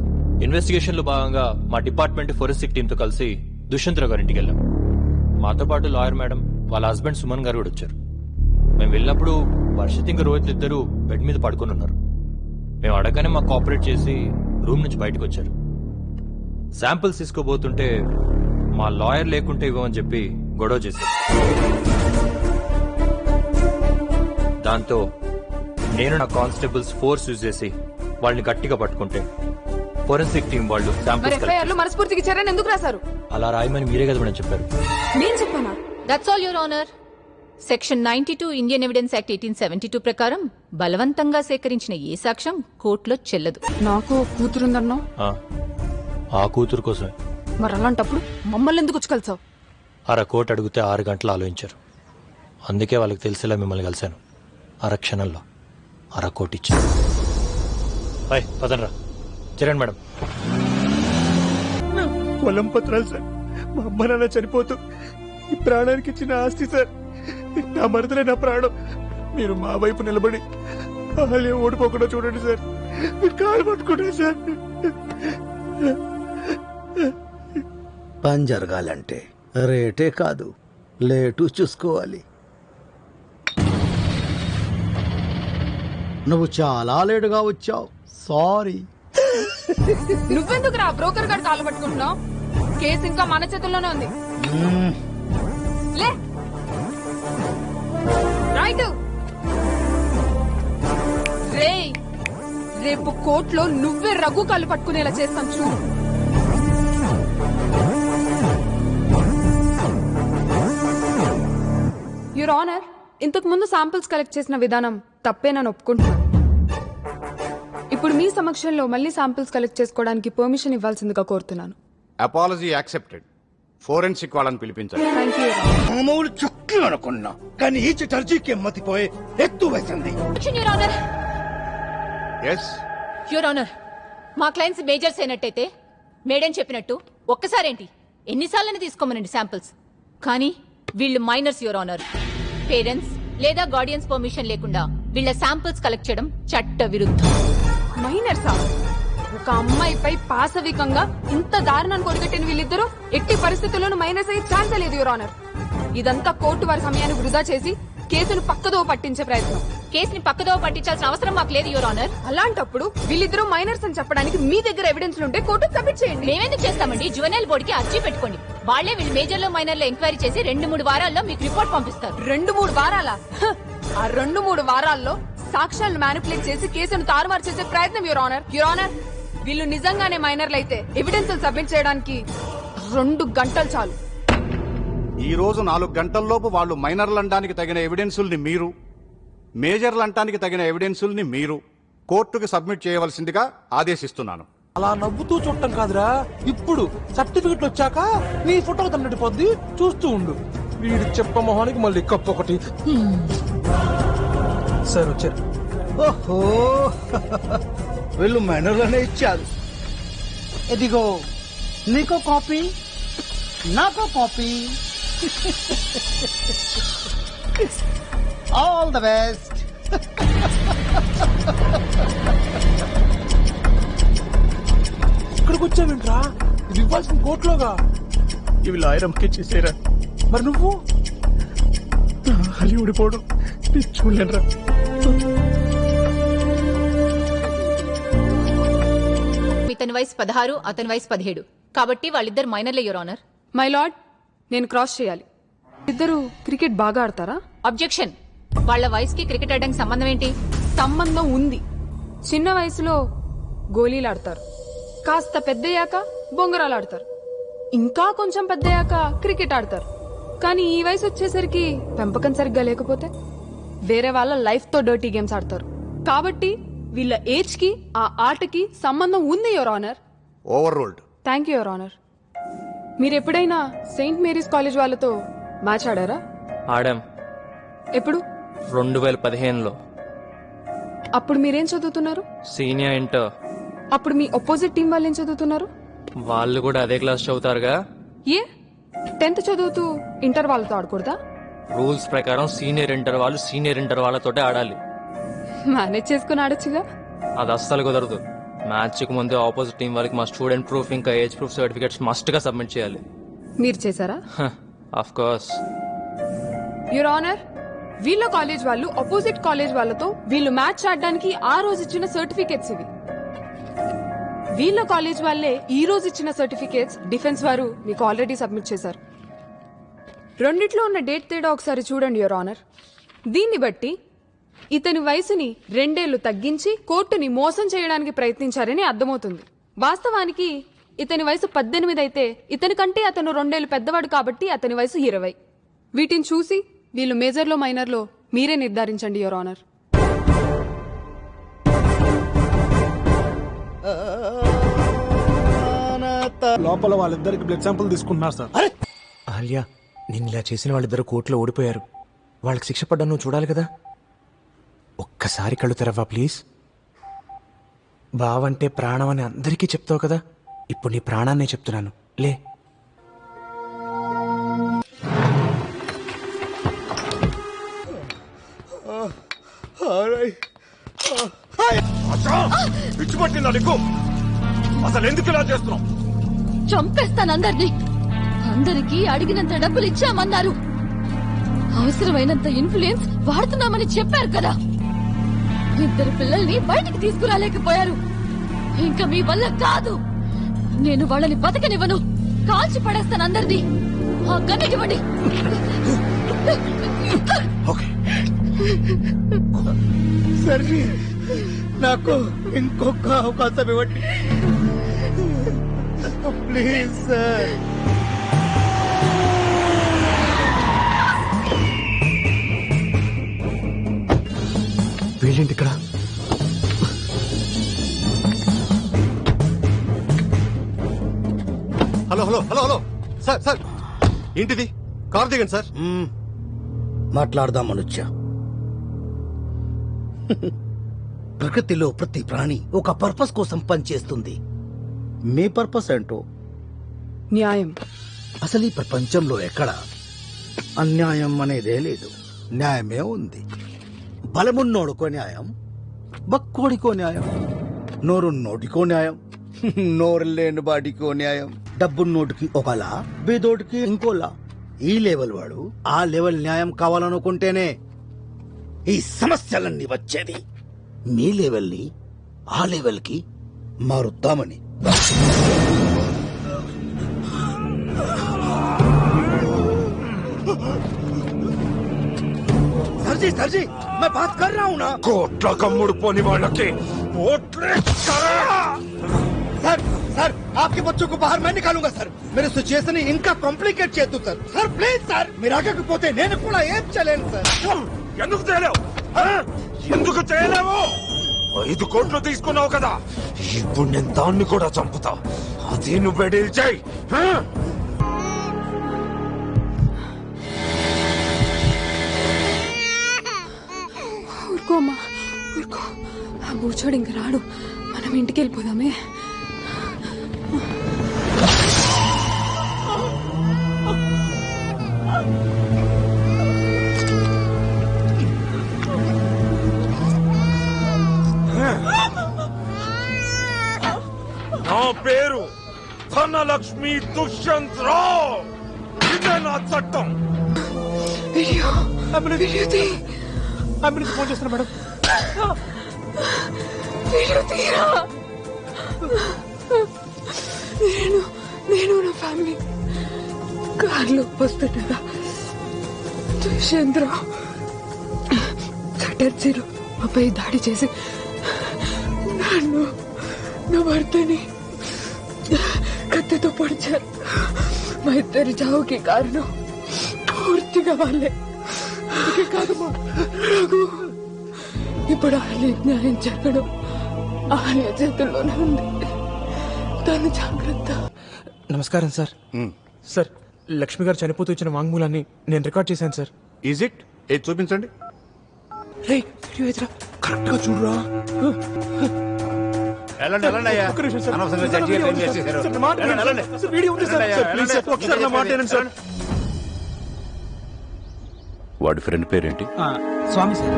ఇన్వెస్టిగేషన్ లో భాగంగా మా డిపార్ట్మెంట్ ఫోరెన్సిక్ టీమ్ తో కలిసి దుష్యంతరావు గారి ఇంటికి వెళ్ళాం. మాతో పాటు లాయర్ మేడం, వాళ్ళ హస్బెండ్ సుమన్ గారు కూడా వచ్చారు. మేము వెళ్ళినప్పుడు వర్షిత్ ఇంకా రోహిత్ ఇద్దరు బెడ్ మీద పడుకుని ఉన్నారు. మేము అడగగానే మాకు కోఆపరేట్ చేసి రూమ్ నుంచి బయటకు వచ్చారు. శాంపిల్స్ తీసుకోబోతుంటే మా లాయర్ లేకుంటే ఇవ్వమని చెప్పి గొడవ చేశారు. దాంతో నేను నా కానిస్టేబుల్స్ ఫోర్స్ యూజ్ చేసి వాళ్ళని గట్టిగా పట్టుకుంటే ఫోరెన్సిక్ టీం వాళ్ళు శాంపిల్స్ మనస్ఫూర్తికి ఇచ్చారని ఎందుకు రాశారు? అలా రాయమని మీరే కదా మేడం చెప్పారు. నేను చెప్పానా? That's all your honour. Section 92 Indian evidence act 1872 ప్రకారం బలవంతంగా సేకరించిన ఏ సాక్ష్యం కోర్టులో చెల్లదు. నాకు కూతురుందన్నావు. ఆ కూతురు కోసమే. మరి అలాంటప్పుడు మమ్మల్ని ఎందుకు వచ్చి కలిసావు? కోటి అడిగితే 6 గంటలు ఆలోచించారు. అందుకే వాళ్ళకి తెలిసేలా మిమ్మల్ని కలిశాను. క్షణంలో కోటి ఇచ్చారు. పదనరా చరణ్ మేడం. పొలం పత్రాలు సార్. మా అమ్మ నాన్న చనిపోతూ ఈ ప్రాణానికి ఇచ్చిన ఆస్తి సార్. నా మరదలే నా ప్రాణం. మీరు మా వైపు నిలబడి అహల్య ఓడిపోకుండా చూడండి సార్. మీరు కాలు పట్టుకుంటారు సార్. పని జరగాలంటే రేటే కాదు లేటు చూసుకోవాలి. నువ్వు చాలా లేటుగా వచ్చావు, సారీ. నువ్వెందుకు రా బ్రోకర్ గారు కాలు పట్టుకుంటున్నావు? కేసు ఇంకా మన చేతుల్లోనే ఉంది. లే రైట్. రేయ్, రేపు కోర్టులో నువ్వే రఘు కాలు పట్టుకునేలా చేస్తాం చూడు. యువర్ ఆనర్, ఇంతకు ముందు శాంపిల్స్ కలెక్ట్ చేసిన విధానం తప్పేనని ఒప్పుకుంటున్నాను. ఇప్పుడు మీ సమక్షంలో మళ్ళీ శాంపిల్స్ కలెక్ట్ చేసుకోవడానికి పర్మిషన్ ఇవ్వాల్సిందిగా కోరుతున్నాను. Apology accepted. ఫోరెన్సిక్ వాళ్ళని పిలిపించాలి. Thank you. మామూలు చుక్కలు అనుకున్నా కానీ ఈ చటర్జీకి ఎమ్మతిపోయి ఎత్తు వేసింది. ఎస్ యువర్ ఆనర్, మా క్లయింట్స్ మేజర్స్ అయినట్టయితే మేడం చెప్పినట్టు ఒక్కసారేంటి ఎన్నిసార్లని తీసుకోమనండి శాంపిల్స్. కానీ వీళ్ళు మైనర్స్ యువర్ ఆనర్. పేరెంట్స్ లేదా గార్డియన్స్ పర్మిషన్ లేకుండా వీళ్ళ శాంపిల్స్ కలెక్ట్ చేయడం చట్ట విరుద్ధం. మైనర్సా? ఒక అమ్మాయిపై పాశవికంగా ఇంత దారుణాన్ని కొడిగట్టిన వీళ్ళిద్దరూ ఎట్టి పరిస్థితుల్లోనూ మైనర్స్ అయ్యే ఛాన్స్ లేదు యువర్ ఆనర్. ఇదంతా కోర్టు వారి సమయాన్ని వృధా చేసి కేసును పక్కదోవ పట్టించే ప్రయత్నం. కేసుని పక్కదోవ పట్టించాల్సిన అవసరం మాకు లేదు యువర్ ఆనర్. అలాంటప్పుడు వీళ్ళిద్దరూ మైనర్స్ అని చెప్పడానికి మీ దగ్గర ఎవిడెన్స్ ఉంటే కోర్టుకు సబ్మిట్ చేయండి. మేమేందుకు చేస్తామండి? జువెనైల్ బోర్డుకి అర్జీ పెట్టుకోండి. వాళ్లే వీళ్ళు మేజర్లో మైనర్లో ఎంక్వైరీ చేసి 2-3 వారాల్లో మీకు రిపోర్ట్ పంపిస్తారు. 2-3 వారాలా? ఆ 2-3 వారాల్లో సాక్ష్యాలను మ్యానిపులేట్ చేసి కేసును తారుమారు చేసే ప్రయత్నం యువర్ ఆనర్. యువర్ ఆనర్, వీళ్ళు నిజంగానే మైనర్లు అయితే ఎవిడెన్స్ సబ్మిట్ చేయడానికి 2 గంటలు చాలు. ఈ రోజు 4 గంటల్లోపు వాళ్ళు మైనర్లు అనడానికి తగిన ఎవిడెన్సుల్ని మీరు, మేజర్లు అనడానికి తగిన ఎవిడెన్సుల్ని మీరు కోర్టుకు సబ్మిట్ చేయవలసిందిగా ఆదేశిస్తున్నాను. అలా నవ్వుతూ చూడటం కాదురా, ఇప్పుడు సర్టిఫికెట్ వచ్చాక నీ ఫోటో తన్నడిపోద్ది, చూస్తూ ఉండు. వీడి చెప్ప మొహానికి మళ్ళీ కప్పు ఒకటి. సార్ వచ్చారు. ఓహో, వీళ్ళు మైనర్లోనే ఇచ్చారు. ఇదిగో నీకో కాపీ, నాకో కాపీ. All the best. ఇక్కడికి వచ్చావేంట్రా? ఇది ఇవ్వాల్సిన కోర్టులోగా. ఇవి లాయర్ అమ్మకి చేసేరా. మరి నువ్వు అలి ఊడిపోవడం చూడలేనరా. ఇతని వయసు 16, అతని వయసు 17. కాబట్టి వాళ్ళిద్దరు మైనర్లే యువర్ ఆనర్. మై లార్డ్, నేను క్రాస్ చేయాలి. ఇద్దరు క్రికెట్ బాగా ఆడతారా? అబ్జెక్షన్. వాళ్ళ వయసుకి క్రికెట్ ఆడడానికి సంబంధం ఏంటి? సంబంధం ఉంది. చిన్న వయసులో గోళీలు ఆడతారు, కాస్త పెద్దయ్యాక బొంగరాలు ఆడతారు, ఇంకా కొంచెం పెద్దయ్యాక క్రికెట్ ఆడతారు. కానీ ఈ వయసు వచ్చేసరికి పెంపకం సరిగ్గా లేకపోతే వేరే వాళ్ళ లైఫ్ తో డర్టీ గేమ్స్ ఆడతారు. కాబట్టి వీళ్ళ ఏజ్ కి ఆ ఆటకి సంబంధం ఉంది your honour. Over ruled. Thank you your honour. మీరు ఎప్పుడైనా సెయింట్ మేరీస్ కాలేజ్ వాళ్ళతో మ్యాచ్ ఆడారా? ఆడాం. ఎప్పుడు? 2015లో. అప్పుడు మీరేం చదువుతున్నారు? Senior inter. అప్పుడు మీ అపోజిట్ టీం వాళ్ళు ఏం చదువుతున్నారు? వాళ్ళు కూడా అదే క్లాస్ చదువుతారుగా. ఏ 10th చదువుతూ ఇంటర్ వాళ్ళతో ఆడకూడదా? రూల్స్ ప్రకారం సీనియర్ ఇంటర్ వాళ్ళు సీనియర్ ఇంటర్ వాళ్ళతోటే ఆడాలి. మేనేజ్ చేసుకుని ఆడొచ్చుగా. అది అస్సలు కుదరదు. మ్యాచ్ కు ముందే ఆపోజిట్ టీం వాళ్ళకి మా స్టూడెంట్ ప్రూఫ్ ఇంకా ఏజ్ ప్రూఫ్ సర్టిఫికేట్స్ మస్ట్ గా సబ్మిట్ చేయాలి. మీరు చేశారా? Of course. యువర్ ఆనర్, వీళ్ళ కాలేజ్ వాళ్ళు అపోజిట్ కాలేజ్ వాళ్ళతో వీళ్ళు మ్యాచ్ ఆడడానికి ఆ రోజు ఇచ్చిన సర్టిఫికేట్స్ ఇవి. వీళ్ళ కాలేజ్ వాళ్ళే ఈ రోజు ఇచ్చిన సర్టిఫికేట్స్ డిఫెన్స్ వారు మీకు ఆల్రెడీ సబ్మిట్ చేశారు. రెండిట్లో ఉన్న డేట్ తేడా ఒకసారి చూడండి యువర్ ఆనర్. దీన్ని బట్టి ఇతని వయసుని 2 ఏళ్లు తగ్గించి కోర్టుని మోసం చేయడానికి ప్రయత్నించారని అర్థమవుతుంది. వాస్తవానికి ఇతని వయసు 18 అయితే ఇతని కంటే అతను 2 ఏళ్లు పెద్దవాడు కాబట్టి అతని వయసు 20. వీటిని చూసి వీళ్ళు మేజర్లో మైనర్లో మీరే నిర్ధారించండి యువర్ ఆనర్. లోపల వాళ్ళిద్దరికి బ్లడ్ శాంపుల్ తీసుకుంటున్నారు సార్. ఆలియా, నేను ఇలా చేసిన వాళ్ళిద్దరు కోర్టులో ఓడిపోయారు. వాళ్ళకి శిక్ష పడ్డా నువ్వు చూడాలి కదా. ఒక్కసారి కళ్ళు తెరవా ప్లీజ్. బావంటే ప్రాణం అని అందరికీ చెప్తావు కదా, ఇప్పుడు నీ ప్రాణాన్నే చెప్తున్నాను. లే. పిచ్చి పట్టిందా నీకు? అసలు ఎందుకు ఇలా చేస్తున్నావు? చంపేస్తాను అందరినీ. అందరికీ అడిగినంత డబ్బులు ఇచ్చామన్నారు. అవసరమైనంత ఇన్ఫ్లుయెన్స్ వాడుతున్నామని చెప్పారు కదా. 2 పిల్లల్ని బయటికి తీసుకురాలేకపోయారు. ఇంకా మీ వల్ల కాదు. నేను వాళ్ళని బతకనివ్వను. కాల్చి పడేస్తాను అందరినీ. ఆ గన్నివ్వండి. సరే, నాకు ఇంకొక అవకాశం ఇవ్వండి ప్లీజ్ సార్. వీళ్ళేంటి ఇక్కడ? Hello hello hello hello sir sir, ఏంటిది? కార్ దిగండి సార్. మాట్లాడదాం అనుచ్చా. ప్రకృతిలో ప్రతి ప్రాణి ఒక పర్పస్ కోసం పనిచేస్తుంది. మీ పర్పస్ ఏంటో? న్యాయం. అసలు ఈ ప్రపంచంలో ఎక్కడ అన్యాయం అనేదే లేదు. న్యాయమే ఉంది. బలమున్నోడుకో న్యాయం, బక్కోడికో న్యాయం, నోరున్నోడికో న్యాయం, నోరు లేని బాడికో న్యాయం. డబ్బున్నోటికి ఒకలా, బీదోటికి ఇంకోలా. ఈ లెవెల్ వాడు ఆ లెవెల్ న్యాయం కావాలనుకుంటేనే ఈ సమస్యలన్నీ వచ్చేది. మీ లెవెల్ని ఆ లెవెల్కి మారుద్దామని. सरजी सरजी मैं बात कर रहा हूँ ना. కోట్ల కమ్ముడు పోని వాళ్ళకి सर सर आपके बच्चों को बाहर मैं निकालूंगा सर. मेरे सिचुएशन ఇంకా కాంప్లికేట్ చేయొద్దు సార్. సార్ ప్లీజ్ సార్, మీరు ఆగకపోతే నేను కూడా ఏం చేయలేను సార్. ఎందుకు చేయలేవు? ఎందుకు చేయలేవు? 5 కోట్లు తీసుకున్నావు కదా, ఇప్పుడు నేను దాన్ని కూడా చంపుతా. అది నువ్వే డీల్ చేయి. ఊరుకో అమ్మా, ఊరుకో. ఆ బూచోడు ఇంక రాడు. మనం ఇంటికి వెళ్ళిపోదామే. నా పేరు ధనలక్ష్మి దుష్యంత్ రావు. ఇదే నా చట్టం. అంబులెన్స్ ఫోన్ చేస్తున్నా మేడం. నేను నా ఫ్యామిలీ కార్లో వస్తుండగా దుష్యంత్ రావు చటర్జీలు మాపై దాడి చేసి నన్ను, నా భర్తని కత్తితో పొడిచారు. మా ఇద్దరి చావుకి కారణం పూర్తిగా వాళ్ళే. అందుకే కాదమ్మా రఘు, ఇప్పుడు ఆలయ న్యాయం జరగడం ఆలయ చేతుల్లోనే ఉంది. తను జాగ్రత్త. నమస్కారం సార్. సార్, లక్ష్మి గారు చనిపోతూ ఇచ్చిన వాంగ్మూలాన్ని నేను రికార్డ్ చేశాను సార్. Is it? ఏది చూపించండి. కరెక్ట్ గా చూడరా. వెళ్ళండి వెళ్ళండి అయ్యా. అనవసరంగా జడ్జి గారు ఏం చేసేశారు? వెళ్ళండి, వెళ్ళండి. వీడియో ఉంది సార్. వెళ్ళండి అయ్యా, ప్లీజ్ సార్, ఒకసారి నా మాట వినండి సార్. వాడి ఫ్రెండ్ పేరేంటి? స్వామి సార్.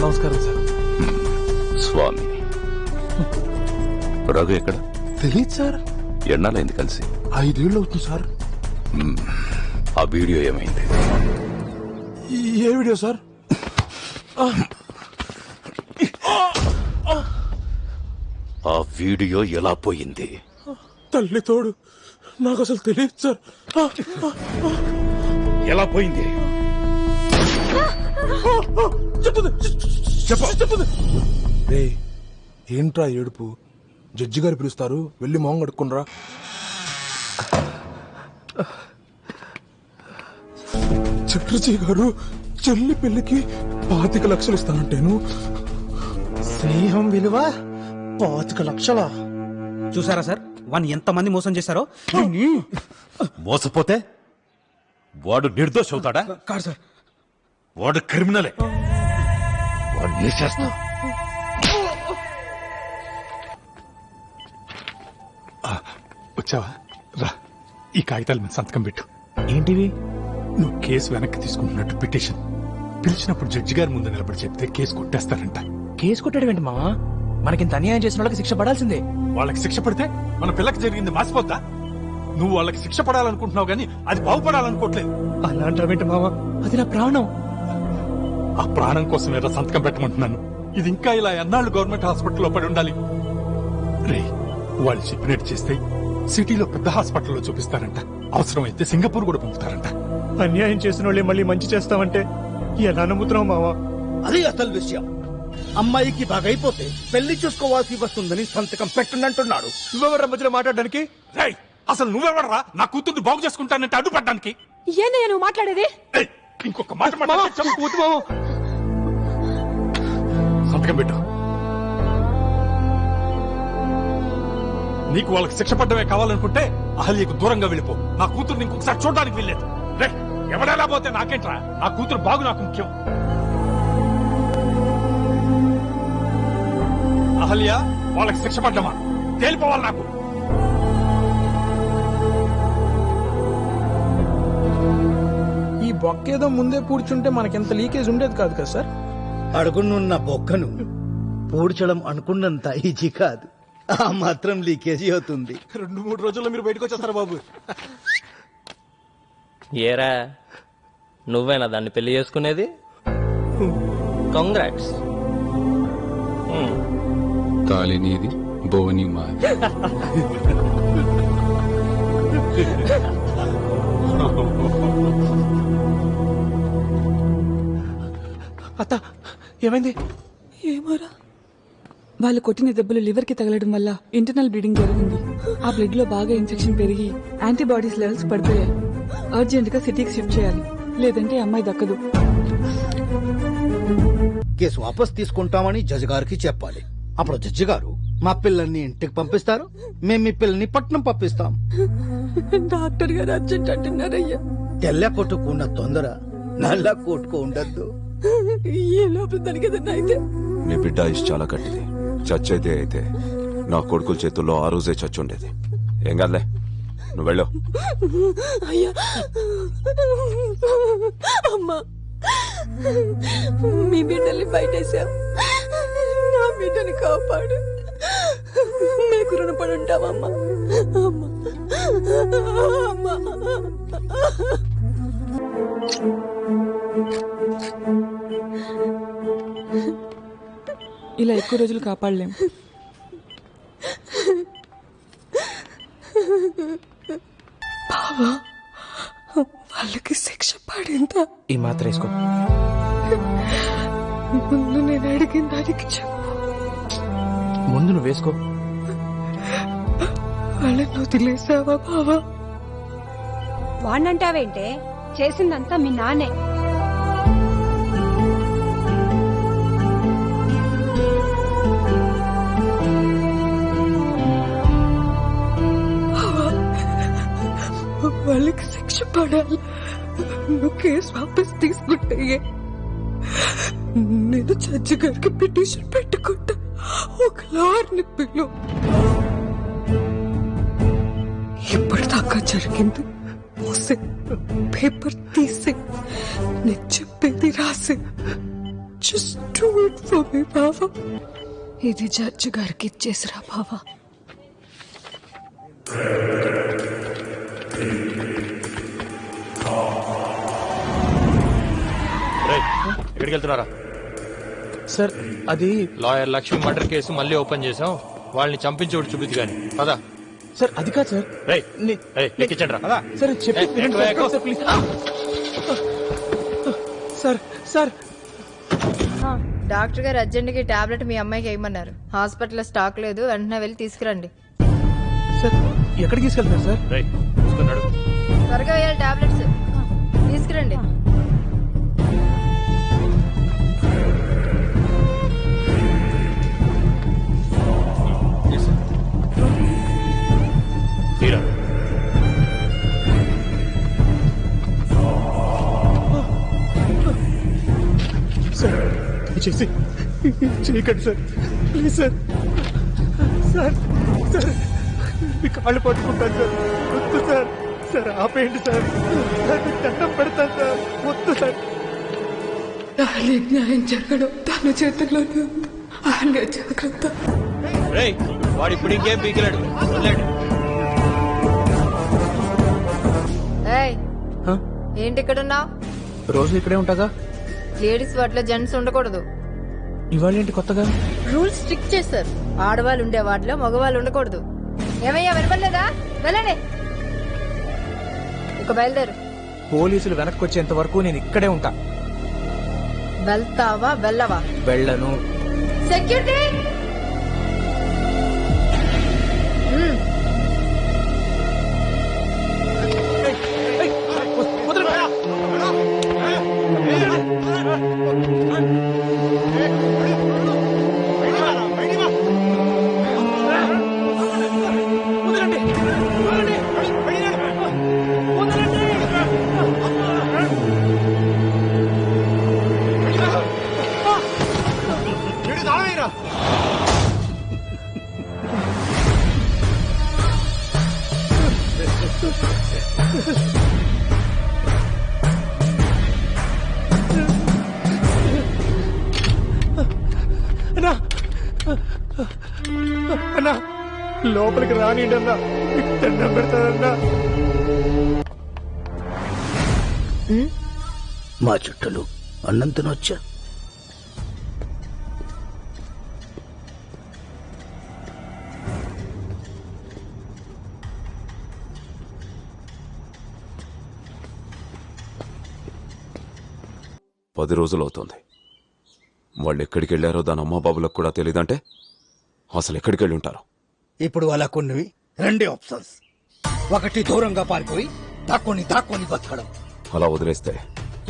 నమస్కారం సార్. స్వామి. రఘు ఎక్కడ? తెలియదు సార్. ఎన్నాళ్ళైంది కలిసి? 5 ఏళ్ళు అవుతుంది సార్. ఆ వీడియో ఏమైంది? ఏ వీడియో సార్? ఆ వీడియో ఎలా పోయింది? తల్లి తోడు, నాకు అసలు తెలియదు సార్. ఎలా పోయింది? చెప్పదు. రే, ఏంట్రా ఏడుపు? జడ్జి గారు పిలుస్తారు, వెళ్ళి మొహం కడుక్కునరా. చక్రజీ గారు చెల్లి పెళ్లికి 25 లక్షలు ఇస్తానంటేను. స్నేహం విలువ 25 లక్షలా? చూసారా సార్ వాడిని ఎంతమంది మోసం చేశారో. మోసపోతే వాడు నిర్దోష అవుతాడా? కాదు సార్, వాడు క్రిమినలే. వాడు ఏం చేస్తా? వచ్చావా? రా, ఈ కాగితాలు మీద సంతకం పెట్టు. ఏంటివి? నువ్వు కేసు వెనక్కి తీసుకుంటున్నట్టు పిటిషన్. పిలిచినప్పుడు జడ్జి గారి ముందు నిలబడి చెప్తే కేసు కొట్టేస్తారంట. కేసు కొట్టాడు ఏంటి మావా? మనకింత అన్యాయం చేసిన వాళ్ళకి శిక్ష పడాల్సిందే. వాళ్ళకి శిక్ష పడితే మన పిల్లకి జరిగింది మాసిపోద్దా? నువ్వు వాళ్ళకి శిక్ష పడాలనుకుంటున్నావు గానీ అది బాగుపడాలనుకోవట్లేదు. అలాంటి మావా, అది నా ప్రాణం. ఆ ప్రాణం కోసం ఏదో సంతకం పెట్టమంటున్నాను. ఇది ఇంకా ఇలా ఎన్నాళ్ళు గవర్నమెంట్ హాస్పిటల్లో పడి ఉండాలి? రే, వాళ్ళు చెప్పినట్టు చేస్తే సిటీలో పెద్ద హాస్పిటల్లో చూపిస్తారంట. అవసరమైతే సింగపూర్ కూడా పంపుతారంట. అన్యాయం చేసిన వాళ్ళే మళ్ళీ మంచి చేస్తామంటే ఎలా నమ్ముతున్నావు మావా? అది అసలు విషయం. అమ్మాయికి బాగైపోతే పెళ్లి చూసుకోవాల్సి వస్తుందని సంతకం పెట్టంటున్నాడు. నువ్వెవర్రా మధ్యలో మాట్లాడడానికి? రేయ్, అసలు నువ్వెవర్రా నా కూతుర్ని బాగు చేసుకుంటానంటే అడ్డుపడ్డానికి? ఏందయ్యా నువ్వు మాట్లాడేది? ఇంకొక మాట సంతకం పెట్టు. నీకు వాళ్ళకి శిక్ష పడ్డమే కావాలనుకుంటే అహల్యకు దూరంగా వెళ్ళిపో. నా కూతుర్ని ఇంకొకసారి చూడడానికి వెళ్ళలేదు. రే, ఎవడెలా పోతే నాకేంట్రా? నా కూతురు బాగు నాకు ముఖ్యం. అహల్య, వాళ్ళకి శిక్ష పడ్డమా తేలిపోవాలి నాకు. ఈ బొక్కేదో ముందే పూడ్చుంటే మనకింత లీకేజ్ ఉండేది కాదు కదా సార్. అడుగునున్న బొక్కను పూడ్చడం అనుకున్నంత ఈజీ కాదు. ఆ మాత్రం లీకేజీ అవుతుంది. 2-3 రోజుల్లో మీరు బయటకు వచ్చేస్తారు బాబు. ఏరా, నువ్వేనా దాన్ని పెళ్లి చేసుకునేది? కంగ్రాట్స్. తాళి నీది, బోని మాది. అత్త, ఏమైంది? ఏమోరా, వాళ్ళు కొట్టిన దెబ్బలు లివర్ కి తగలడం వల్ల ఇంటర్నల్ బ్లీడింగ్ జరిగింది. ఆ బ్లడ్ లో బాగా ఇన్ఫెక్షన్ పెరిగి యాంటీబాడీస్ లెవెల్స్ పడిపోయాయి. అర్జెంట్ గా సిటీకి షిఫ్ట్ చేయాలి, లేదంటే అమ్మాయి దక్కదు. కేసు వాపస్ తీసుకుంటామని జడ్జి గారికి చెప్పాలి. అప్పుడు జడ్జి గారు మా పిల్లల్ని ఇంటికి పంపిస్తారు, మేము మీ పిల్లల్ని పట్నం పంపిస్తాం. డాక్టర్ గారు అర్జెంట్ అంటున్నారయ్యా. తెల్ల కొట్టుకున్న తొందర నల్ల కొట్టుకు ఉండద్దు. ఏ లోపల దానికి ఏదన్నా అయితే నీ బిడ్డ ఇష్ట చాలా గట్టిది. చచ్చైతే అయితే నా కొడుకుల చేతుల్లో ఆ రోజే చచ్చుండేది. ఏం కాదులే, నువ్వు వెళ్ళు. అయ్యా, అమ్మా, మీ బిడ్డల్ని బయటేసాం, నా బిడ్డని కాపాడు. మీకు రుణపడి ఉంటామమ్మా. అమ్మా, ఇలా ఎక్కువ రోజులు కాపాడలేం. బావా, వాళ్ళకి శిక్ష పడిందా? ఈ మాత్ర వేసుకో. ముందు నేను అడిగిన దానికి చెప్పు. ముందు నువ్వు వేసుకో. వాళ్ళని వదిలేసావా బావా? వాణ్ణంటావేంటే? చేసిందంతా మీ నాన్నే. వాళ్ళకి శిక్ష పడాలి. నువ్వు కేసు వాపస్ తీసుకుంటే నేను జడ్జి గారికి పిటిషన్ పెట్టుకుంటా. ఒక లాయర్ని పిలు. ఇప్పటిదాకా జరిగింది మోసే. పేపర్ తీసే, నేను చెప్పేది రాసే. Just do it for me బావా. ఇది జడ్జి గారికి ఇచ్చేసిరా బావా. ఎక్కడికి వెళ్తున్నారా సార్? అది లాయర్ లక్ష్మి మర్డర్ కేసు మళ్ళీ ఓపెన్ చేసాం. వాళ్ళని చంపించోడు చూపించు గాని పదా. సార్ అది కాదు సార్. ఎక్కించండి రా. సార్ చెప్పి ప్లీజ్. సార్ సార్ డాక్టర్ గారు అర్జెంట్ గా టాబ్లెట్ మీ అమ్మాయికి వేయమన్నారు. హాస్పిటల్లో స్టాక్ లేదు, వెంటనే వెళ్ళి తీసుకురండి. సార్ ఎక్కడికి తీసుకెళ్తారు సార్? త్వరగా వేయాలి టాబ్లెట్స్, తీసుకురండి. సార్ దయచేసి చేయకండి sir, please sir. Sir sir మీ కాళ్ళు పట్టుకుంటాను సార్, వద్దు సార్. సార్ ఆపేయండి సార్, మీకు దండం పెడతాను సార్, వద్దు సార్. అహల్యకి న్యాయం జరగడం తన చేతుల్లోనే ఉంది. అహల్య జాగ్రత్త. వాడు ఇప్పుడు ఇంకేం పీకలేడు. ఏంటి ఇక్కడ ఉన్నావు? రోజు ఇక్కడే ఉంటాగా. లేడీస్ వాటిలో జెంట్స్ ఉండకూడదు. ఇవాళ ఏంటి కొత్తగా? రూల్స్ స్ట్రిక్ట్ చేస్తారు. ఆడవాళ్ళు ఉండే వాటిలో మగవాళ్ళు ఉండకూడదు. ఏమయ్యా వినపడలేదా? వెళ్ళండి. ఇక బయలుదేరు. పోలీసులు వెనక్కి వచ్చేంత వరకు నేను ఇక్కడే ఉంటా. వెళ్తావా వెళ్ళవా? వెళ్ళను. సెక్యూరిటీ అన్నా లోపలికి రానిండి అన్నా, దండం పెడతానన్నా. మా చుట్టలు అన్నం తినొచ్చా? పది రోజులు అవుతుంది. వాళ్ళు ఎక్కడికి వెళ్ళారో దాని అమ్మా బాబులకు కూడా తెలియదంటే అసలు ఎక్కడికి వెళ్ళి ఉంటారు? ఇప్పుడు అలా కొన్ని రెండే ఆప్షన్స్. ఒకటి దూరంగా పారిపోయి దాక్కొని బతకడం. అలా వదిలేస్తే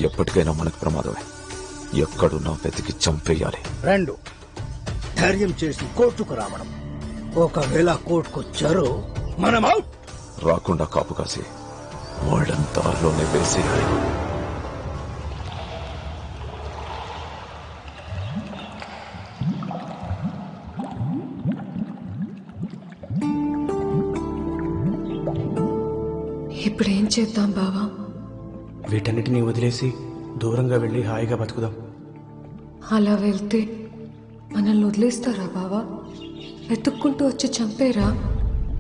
ఎప్పటికైనా మనకు ప్రమాదమే. ఎక్కడున్నా వెతికి చంపేయాలి. రెండు, ధైర్యం చేసి కోర్టుకు రావడం. ఒకవేళ కోర్టుకొచ్చారో మనం అవుట్. రాకుండా కాపు కాసి వాళ్ళంతా దారిలోనే వేసేయాలి. ఇప్పుడేం చేద్దాం బావా? వీటన్నిటినీ వదిలేసి దూరంగా వెళ్ళి హాయిగా బతుకుదాం. అలా వెళ్తే మనల్ని వదిలేస్తారా బావా? వెతుక్కుంటూ వచ్చి చంపేరా?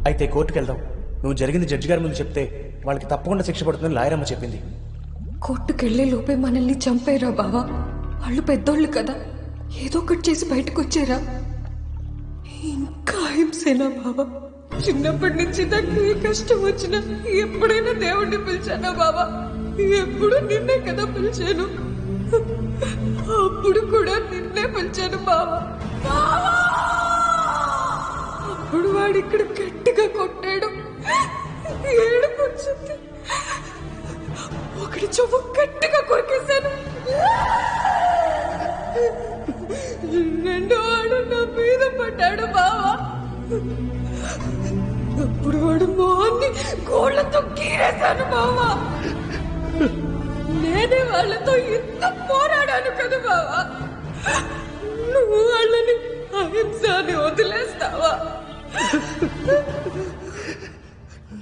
అయితే కోర్టుకు వెళ్దాం. నువ్వు జరిగింది జడ్జి గారి ముందు చెప్తే వాళ్ళకి తప్పకుండా శిక్ష పడుతుందని లాయరమ్మ చెప్పింది. కోర్టుకెళ్లే లోపే మనల్ని చంపేరా బావా? వాళ్ళు పెద్దోళ్ళు కదా, ఏదో ఒకటి చేసి బయటకు వచ్చారా? ఇంకా హింసేనా బావా? చిన్నప్పటి నుంచి నాకు ఏ కష్టం వచ్చినా ఎప్పుడైనా దేవుణ్ణి పిలిచానా బావా? ఎప్పుడు నిన్నే కదా పిలిచాను. అప్పుడు కూడా నిన్నే పిలిచాను బావా. అప్పుడు వాడు ఇక్కడ గట్టిగా కొట్టాడు, ఏడుపు వచ్చింది. ఒకటి చెవు గట్టిగా కొరికేశాను. రెండో వాడు నా మీద పడ్డాడు బావా. అప్పుడు వాడు మొహాన్ని గోళ్లతో గీరేశాను బావా. నేనే వాళ్ళతో ఇంత పోరాడాను కదా బావా. నువ్వు వాళ్ళని అహింసని వదిలేస్తావా?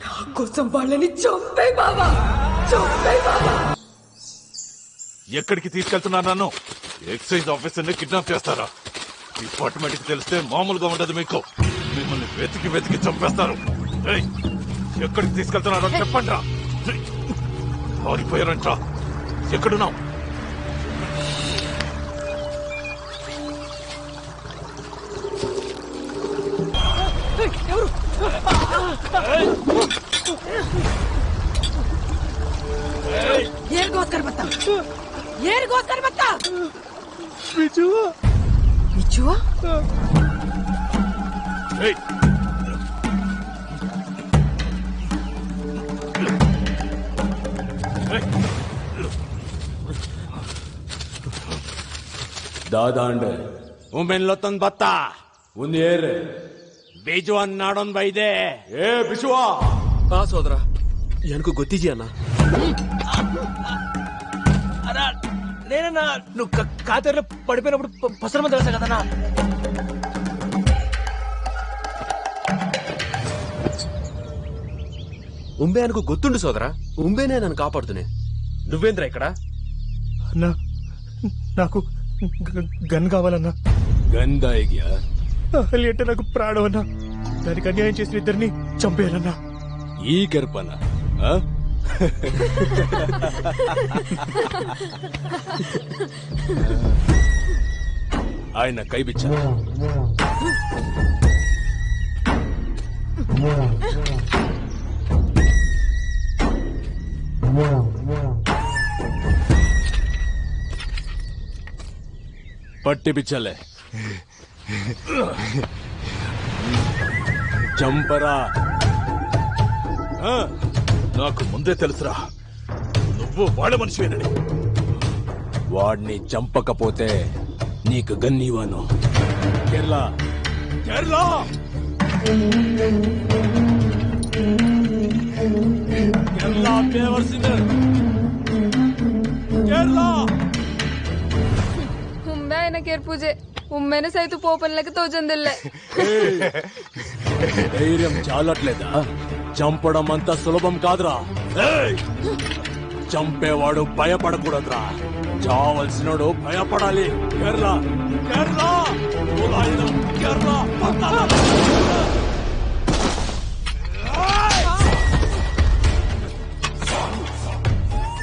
నా కోసం వాళ్ళని చంపే బావా, చంపే బావా. ఎక్కడికి తీసుకెళ్తున్నారు నన్ను? ఎక్సైజ్ ఆఫీసర్ని కిడ్నాప్ చేస్తారా? డిపార్ట్మెంట్ కి తెలిస్తే మామూలుగా ఉండదు మీకు. మిమ్మల్ని వెతికి చంపేస్తారు. ఏయ్, ఎక్కడికి తీసుకెళ్తున్నారో చెప్పండి రా. పారిపోయారంట్రా. ఎక్కడున్నావు? ఏరుకోస్కర్ బత్తా బిజువా బిజువా. ದಾದಾಂಡೆ ಉಮೆನ್ಲೊತ್ತೊಂದ್ ಬತ್ತ ಒಂದ್ ಏರ್ ಬೀಜು ಅನ್ನಾಡೊಂದ್ ಬೈದೆ ಏ ಬಿಶುವಾ. సోదరా ఎనకు గొత్తిజీ అన్న. నేనన్నా నువ్వు కాతేరులో పడిపోయినప్పుడు పసరమ తెలుసా కదన్నా. ఉంబే అనుకు గొత్తుండు సోదరా. ఉంబేనే నన్ను కాపాడుతునే. నువ్వేంద్రా ఇక్కడ? అన్నా నాకు గన్ కావాలన్నా. గన్ దాయిగా అహల్య అంటే నాకు ప్రాణం అన్నా. దానికి అన్యాయం చేసిన ఇద్దరిని చంపేయాలన్నా. ఈ గర్పన ఆయన కైపిచ్చా పట్టి పిచ్చలే చంపరా. నాకు ముందే తెలుసురా నువ్వు వాళ్ళ మనిషివేనని. వాడిని చంపకపోతే నీకు గన్నీవాను. కేరళ కేరళ కేరళ పేవర్సింది కేరళ. ಉಮ್ಮೆನ ಕೇರ್ ಪೂಜೆ ಉಮ್ಮೆನ ಸೈತು ಪೋಪನ್ಲಕ್ಕೆ ತೋಜಂದಿಲ್ಲ. ధైర్యం చాలట్లేదా? చంపడం అంత సులభం కాదురా. చంపేవాడు భయపడకూడదురా, చావలసినోడు భయపడాలి. కేరళ కేరళ కేరళ.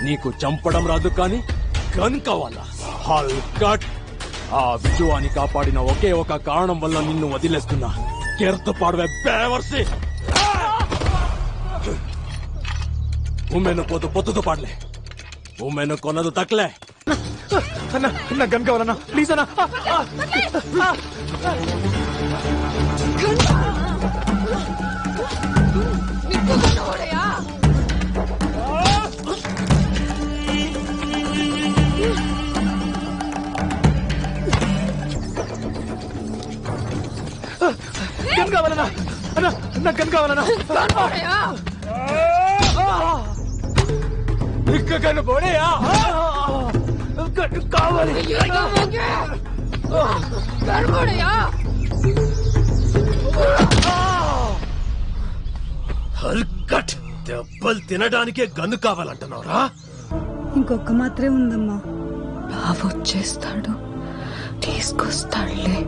నీకు చంపడం రాదు కానీ గన్ కావాలా? హల్కట్. ఆ విజువాన్ని కాపాడిన ఒకే ఒక కారణం వల్ల నిన్ను వదిలేస్తున్నా. ಕೆರ್ತು ಪಾಡುವೆ ಬೇವರ್ಸಿ ఉమ్మెను పోతు పొత్తుతో పాడలే. ఉమ్మెను కొన్నదు తక్కలే. అన్న నా గన్ కావాలన్నా ప్లీజ్ అన్నా. గన్ కావాలన్నా. అన్న నా గన్ కావాలన్నా. గన్ను పోడేయా కావాలి. హల్కట్. దెబ్బలు తినడానికే గన్ను కావాలంటున్నావురా? ఇంకొక మాత్రమే ఉందమ్మా. బావొచ్చేస్తాడు, తీసుకొస్తాడులే.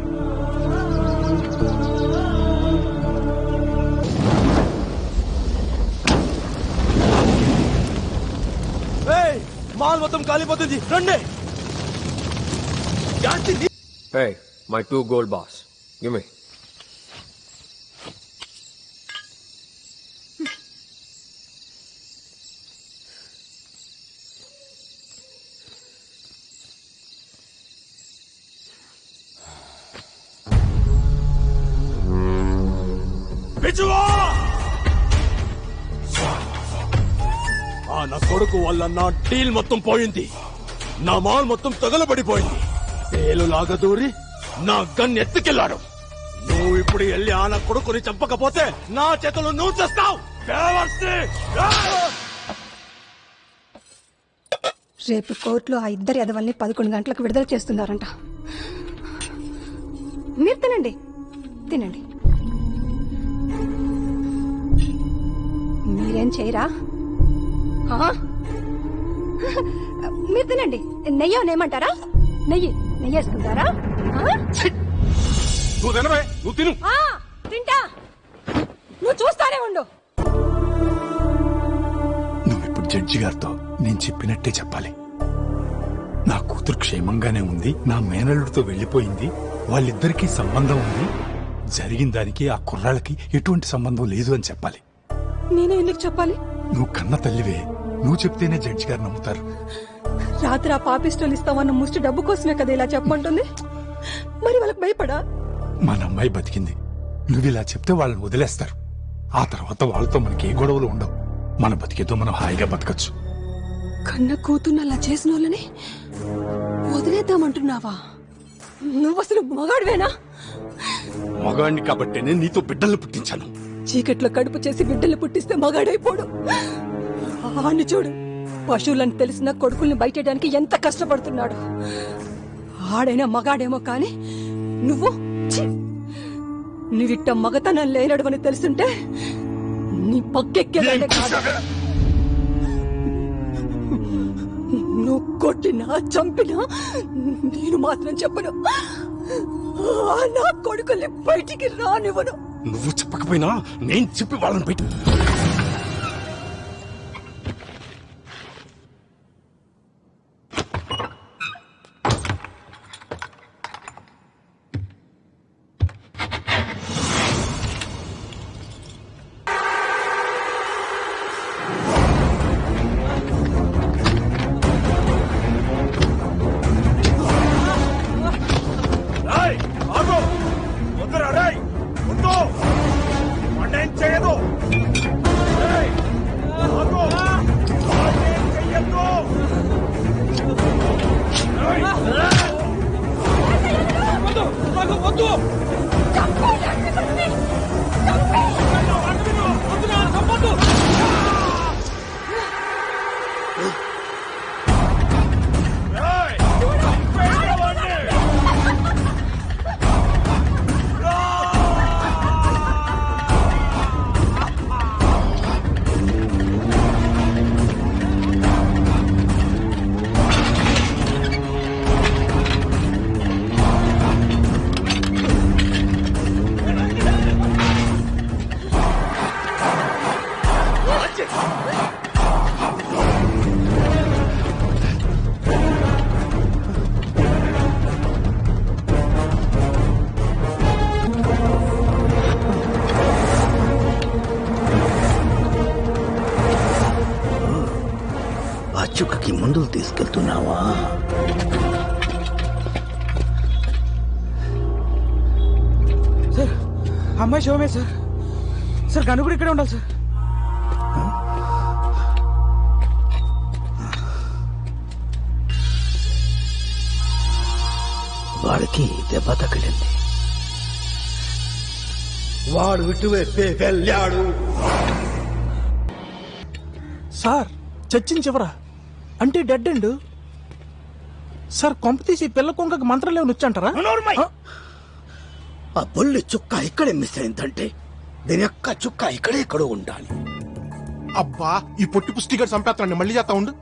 మాల్ మొత్తం కాలిపోతుంది, రండి. Hey, my 2 gold bars. Give me. బిజువా! నా కొడుకు వల్ల నా డీల్ మొత్తం పోయింది. నా మాల్ మొత్తం తగలబడిపోయింది. పేలులాగా దూరి నా గన్ ఎత్తుకెళ్లాడు. నువ్వు ఇప్పుడు వెళ్ళి ఆ నా కొడుకుని చంపకపోతే నా చేతులు నువ్వు చేస్తావు. రేపు కోర్టులో ఆ ఇద్దరు ఎదవల్ని 11 గంటలకు విడుదల చేస్తున్నారంట. మీరు తినండి, తినండి. మీరేం చేయరా? మీరు తినండి. నెయ్యి ఏమంటారా? నెయ్యి వేసుకుంటారా? నువ్వు తినవే, నువ్వు తిను. తింటా, నువ్వు చూస్తానే ఉండు. నువ్విప్పుడు జడ్జి గారితో నేను చెప్పినట్టే చెప్పాలి. నా కూతురు క్షేమంగానే ఉంది, నా మేనల్లుడితో వెళ్లిపోయింది, వాళ్ళిద్దరికీ సంబంధం ఉంది, జరిగిన దానికి ఆ కుర్రాళ్ళకి ఎటువంటి సంబంధం లేదు అని చెప్పాలి. నేనే ఎందుకు చెప్పాలి? నువ్వు కన్న తల్లివే, నువ్వు చెప్తేనే జడ్జి గారు నమ్ముతారు. రాత్రి ఆ పాపిస్టోలు ఇస్తామన్న ముష్టి డబ్బు కోసమే కదా ఇలా చెప్పమంటుంది. మరి వాళ్ళకి భయపడా? మన అమ్మాయి బతికింది, నువ్వు ఇలా చెప్తే వాళ్ళని వదిలేస్తారు. ఆ తర్వాత వాళ్ళతో మనకి ఏ గొడవలు ఉండవు. మన బతికేదో మనం హాయిగా బతకచ్చు. కన్న కూతున్న అలా చేసిన వాళ్ళని వదిలేద్దామంటున్నావా? నువ్వు అసలు మగాడివేనా? మగాడిని కాబట్టేనే నీతో బిడ్డలు పుట్టించాను. చీకట్లో కడుపు చేసి బిడ్డలు పుట్టిస్తే మగాడైపోడు. ఆని చూడు, పశువులని తెలిసిన కొడుకుల్ని బయటేయడానికి ఎంత కష్టపడుతున్నాడు. ఆడైనా మగాడేమో కాని నువ్విట్ట మగతనం లేనడమని తెలుసుంటే నీ పక్కెక్కేదానే కాదు. నువ్వు కొట్టినా చంపినా నేను మాత్రం చెప్పను. నా కొడుకుల్ని బయటికి రానివ్వను. నువ్వు చెప్పకపోయినా నేను చెప్పి వాళ్ళని పెట్టి ఆ చుక్కకి ముందుకు తీసుకెళ్తున్నావా? సార్ అమ్మాయి శివమే సార్. సార్ గను కూడా ఇక్కడే ఉండాలి సార్. వాడికి దెబ్బ తగిలింది. వాడు ఇటువైపే వెళ్ళాడు. సార్ చచ్చిన చివరా అంటే డెడ్ అండ్ సార్ కొంప తీసి పిల్ల కొంగకి మంత్రం లేవు నొచ్చంటారా? ఆ బొల్లి చుక్క ఇక్కడే మిస్ అయిందంటే దీని యొక్క చుక్క ఇక్కడే ఎక్కడో ఉండాలి. అబ్బా ఈ పొట్టి పుష్టిగాడు చంపేస్తానండి. మళ్ళీ చేస్తా ఉండు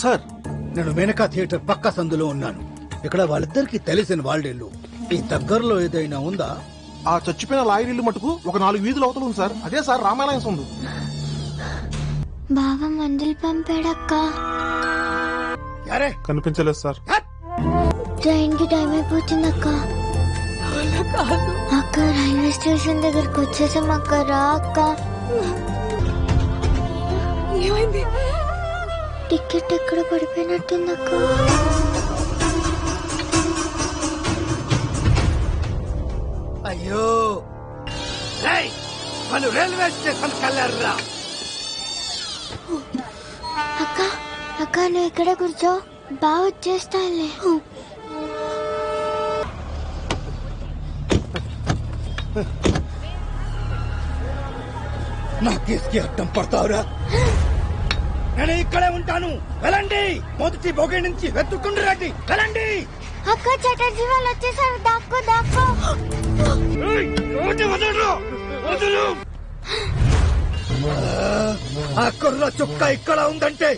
సార్. నేను మేనకా థియేటర్ పక్క సందులో ఉన్నాను. ఇక్కడ వాళ్ళిద్దరికి తెలిసిన వాళ్ళేళ్ళు ఈ దగ్గరలో ఏదైనా ఉందా? ఆ చచ్చిపోయిన లాయర్ ఇల్లు మటుకు ఒక 4 వీధులు అవతల ఉంది సార్. అదే సార్ రామాలయం ఉంది. బావ మందులు పంపాడక్క. కనిపించలేదు సార్. ట్రైన్ కి టైం అయిపోతుంది అక్క. అక్క రైల్వే స్టేషన్ దగ్గరకు వచ్చేసాం అక్క. రా అక్క. ఏమైంది? టికెట్ ఎక్కడ పడిపోయినట్టుంది అక్క. అయ్యో వాళ్ళు రైల్వే స్టేషన్ వెళ్ళారా? అక్క అక్క నువ్వు ఇక్కడే కూర్చో, బాగా వచ్చేస్తానులే. నా కేసుకి అడ్డం పడతావురా? నేను ఇక్కడే ఉంటాను. వెళ్ళండి. మొదటి బొగే నుంచి వెతుక్కుంటూ రండి. వెళ్ళండి. అక్క చటర్జీ వాళ్ళు వచ్చేసారు. దాక్కో దాక్కో. ఆ కుర్ర చుక్క ఇక్కడ ఉందంటే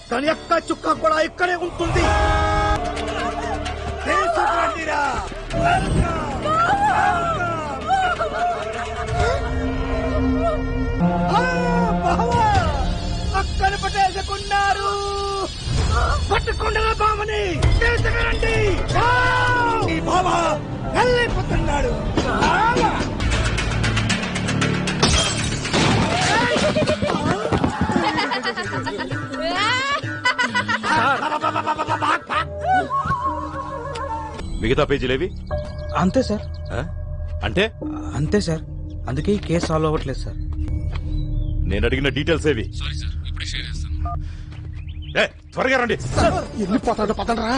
దాని యొక్క చుక్క కూడా ఇక్కడే ఉంటుంది. అక్కడ పట్టేసుకున్నారు. పట్టుకుంటున్న బామని తీసుకురండి. ఈ బావ వెళ్ళిపోతున్నాడు. మిగతా పేజీలేవి? అంతే సార్. అంటే అంతే సార్. అందుకే ఈ కేసు సాల్వ్ అవ్వట్లేదు సార్. నేను అడిగిన డీటెయిల్స్ ఏవి? త్వరగా రండి. వెళ్ళిపోతాడు. పదండ్రా.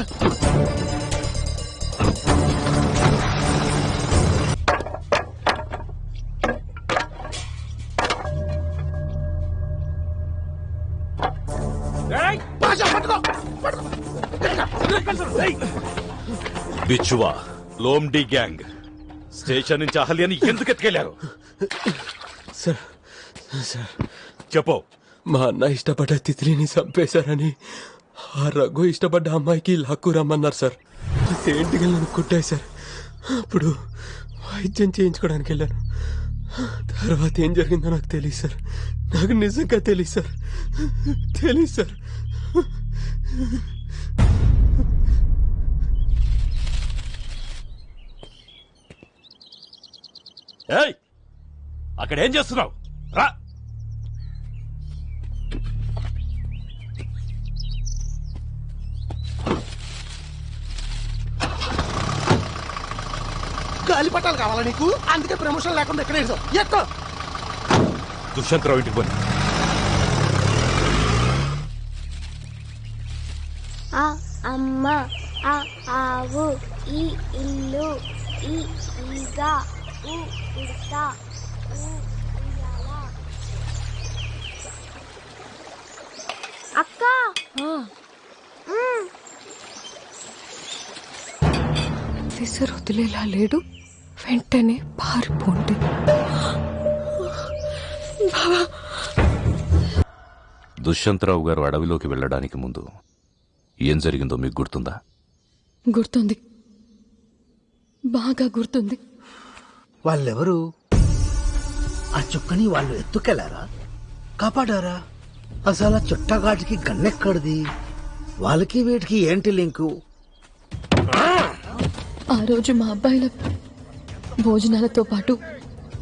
బిచ్చువా లోమ్డి గ్యాంగ్ స్టేషన్ నుంచి అహల్యని ఎందుకు ఎత్తుకెళ్లారు? సార్ చెప్పు. మా అన్న ఇష్టపడ్డ తిత్లిని చంపేశారని ఆ రఘు ఇష్టపడ్డ అమ్మాయికి లాక్కు రమ్మన్నారు సార్. ఏంటిగా నన్ను కొట్టాయి సార్. అప్పుడు వైద్యం చేయించుకోవడానికి వెళ్ళాను. తర్వాత ఏం జరిగిందో నాకు తెలియదు సార్. నాకు నిజంగా తెలియదు సార్. తెలియదు సార్. ఏయ్, అక్కడ ఏం చేస్తున్నావు? రా. గాలి పట్టాలు కావాలా నీకు? అందుకే ప్రమోషన్ లేకుండా ఎక్కడ ఎక్కువ దుష్యంతరావు ఇంటికి పోయి ఆ అమ్మ, ఆ ఆవు, ఈ ఇల్లు, ఈ ఈగ, ఊ ఉడత, ఊ ఉయ్యాల. అక్క ఆఫీసర్ వదిలేలా లేడు, వెంటనే పారిపోండి. దుష్యంతరావు గారు అడవిలోకి వెళ్ళడానికి ముందు ఏం జరిగిందో మీకు గుర్తుందా? గుర్తుంది, బాగా గుర్తుంది. వాళ్ళెవరు? ఆ చుక్కని వాళ్ళు ఎత్తుకెళ్లారా? కాపాడారా? అసలు ఆ చుట్టగాటికి గన్నెక్కడిది? వాళ్ళకి వీటికి ఏంటి లింకు? ఆ రోజు మా అబ్బాయిల భోజనాలతో పాటు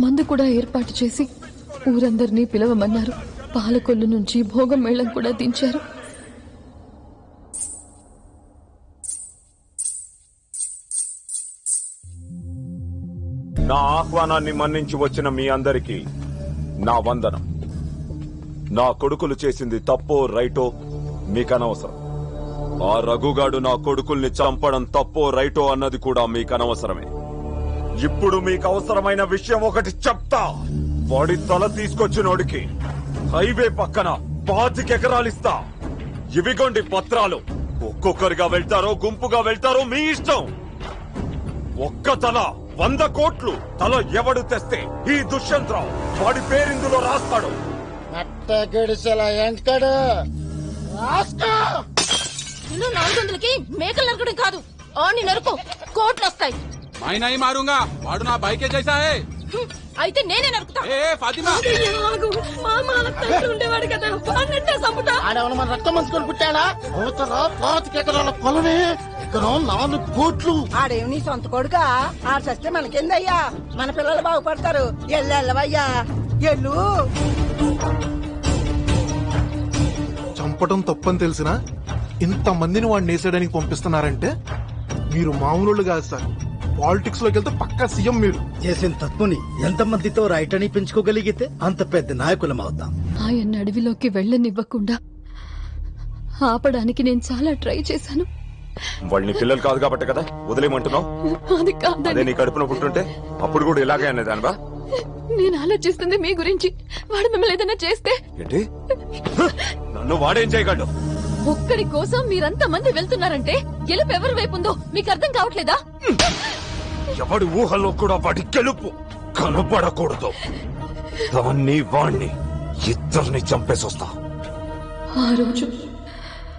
మందు కూడా ఏర్పాటు చేసి ఊరందరినీ పిలవమన్నారు. పాలకొల్లు నుంచి భోగం మేళం కూడా దించారు. నా ఆహ్వానాన్ని మన్నించి వచ్చిన మీ అందరికీ నా వందనం. నా కొడుకులు చేసింది తప్పో రైటో మీకనవసరం. ఆ రఘుగాడు నా కొడుకుల్ని చంపడం తప్పో రైటో అన్నది కూడా మీకనవసరమే. ఇప్పుడు మీకు అవసరమైన విషయం ఒకటి చెప్తా. వాడి తల తీసుకొచ్చినోడికి హైవే పక్కన 25 ఎకరాలిస్తా. ఇవిగోండి పత్రాలు. ఒక్కొక్కరిగా వెళ్తారో గుంపుగా వెళ్తారో మీ ఇష్టం. ఒక్క తల 100 కోట్లు. తల ఎవడు తెస్తే ఈ దుష్యంతరావు వాడి పేరిందులో రాస్తాడు. ఇల్లు 400కి మేకలు నరకడం కాదు, ఆని నరుకు, కోట్లు వస్తాయి. మారుంగా వాడు నా బైకే చేసా. అయితే నేనే నరుకుతా. ఫాతిమా ఉండేవాడు కదా, వాడినంటే చంపుతా. ఆడేమన్నా మన రక్తం మంచుకొని పుట్టాడా? 25 ఎకరాల పొలమే, ఇక్కడ 4 కోట్లు. ఆడేమి నీ సొంత కొడుకా? ఆడ చస్తే మనకేందయ్యా? మన పిల్లలు బాగుపడతారు. ఎల్లవయ్యా, ఎల్లు. చంపటం తప్పని తెలిసినా ఇంతమందిని వాడిని వేసేయడానికి పంపిస్తున్నారంటే మీరు మామూలు కాదు సార్. పాలిటిక్స్ లోకి వెళ్తే పక్కా సీఎం. మీరు చేసిన తప్పుని ఎంతమందితో రైట్ అని పెంచుకోగలిగితే అంత పెద్ద నాయకులం అవుతాం. ఆయన అడవిలోకి వెళ్ళనివ్వకుండా ఆపడానికి నేను చాలా ట్రై చేశాను. వాళ్ళని పిల్లలు కాదు కాబట్టి కదా వదిలేమంటున్నావు. అది కాదు, అదే నీ కడుపున పుట్టుంటే అప్పుడు కూడా ఇలాగే అనేదానివా? నేను ఆలోచిస్తుంది మీ గురించి. వాడు మిమ్మల్ని ఏదైనా చేస్తే ఏంటి? నన్ను వాడేం చేయగలడు? ఒక్కడి కోసం మీరంతా మంది వెళ్తున్నారంటే గెలుపు ఎవరి వైపు ఉందో మీకు అర్థం కావట్లేదా? ఎవడి ఊహల్లో కూడా వాడి గెలుపు కనపడకూడదు. దాన్ని వాణ్ణి ఇద్దరిని చంపేసొస్తా. ఆ రోజు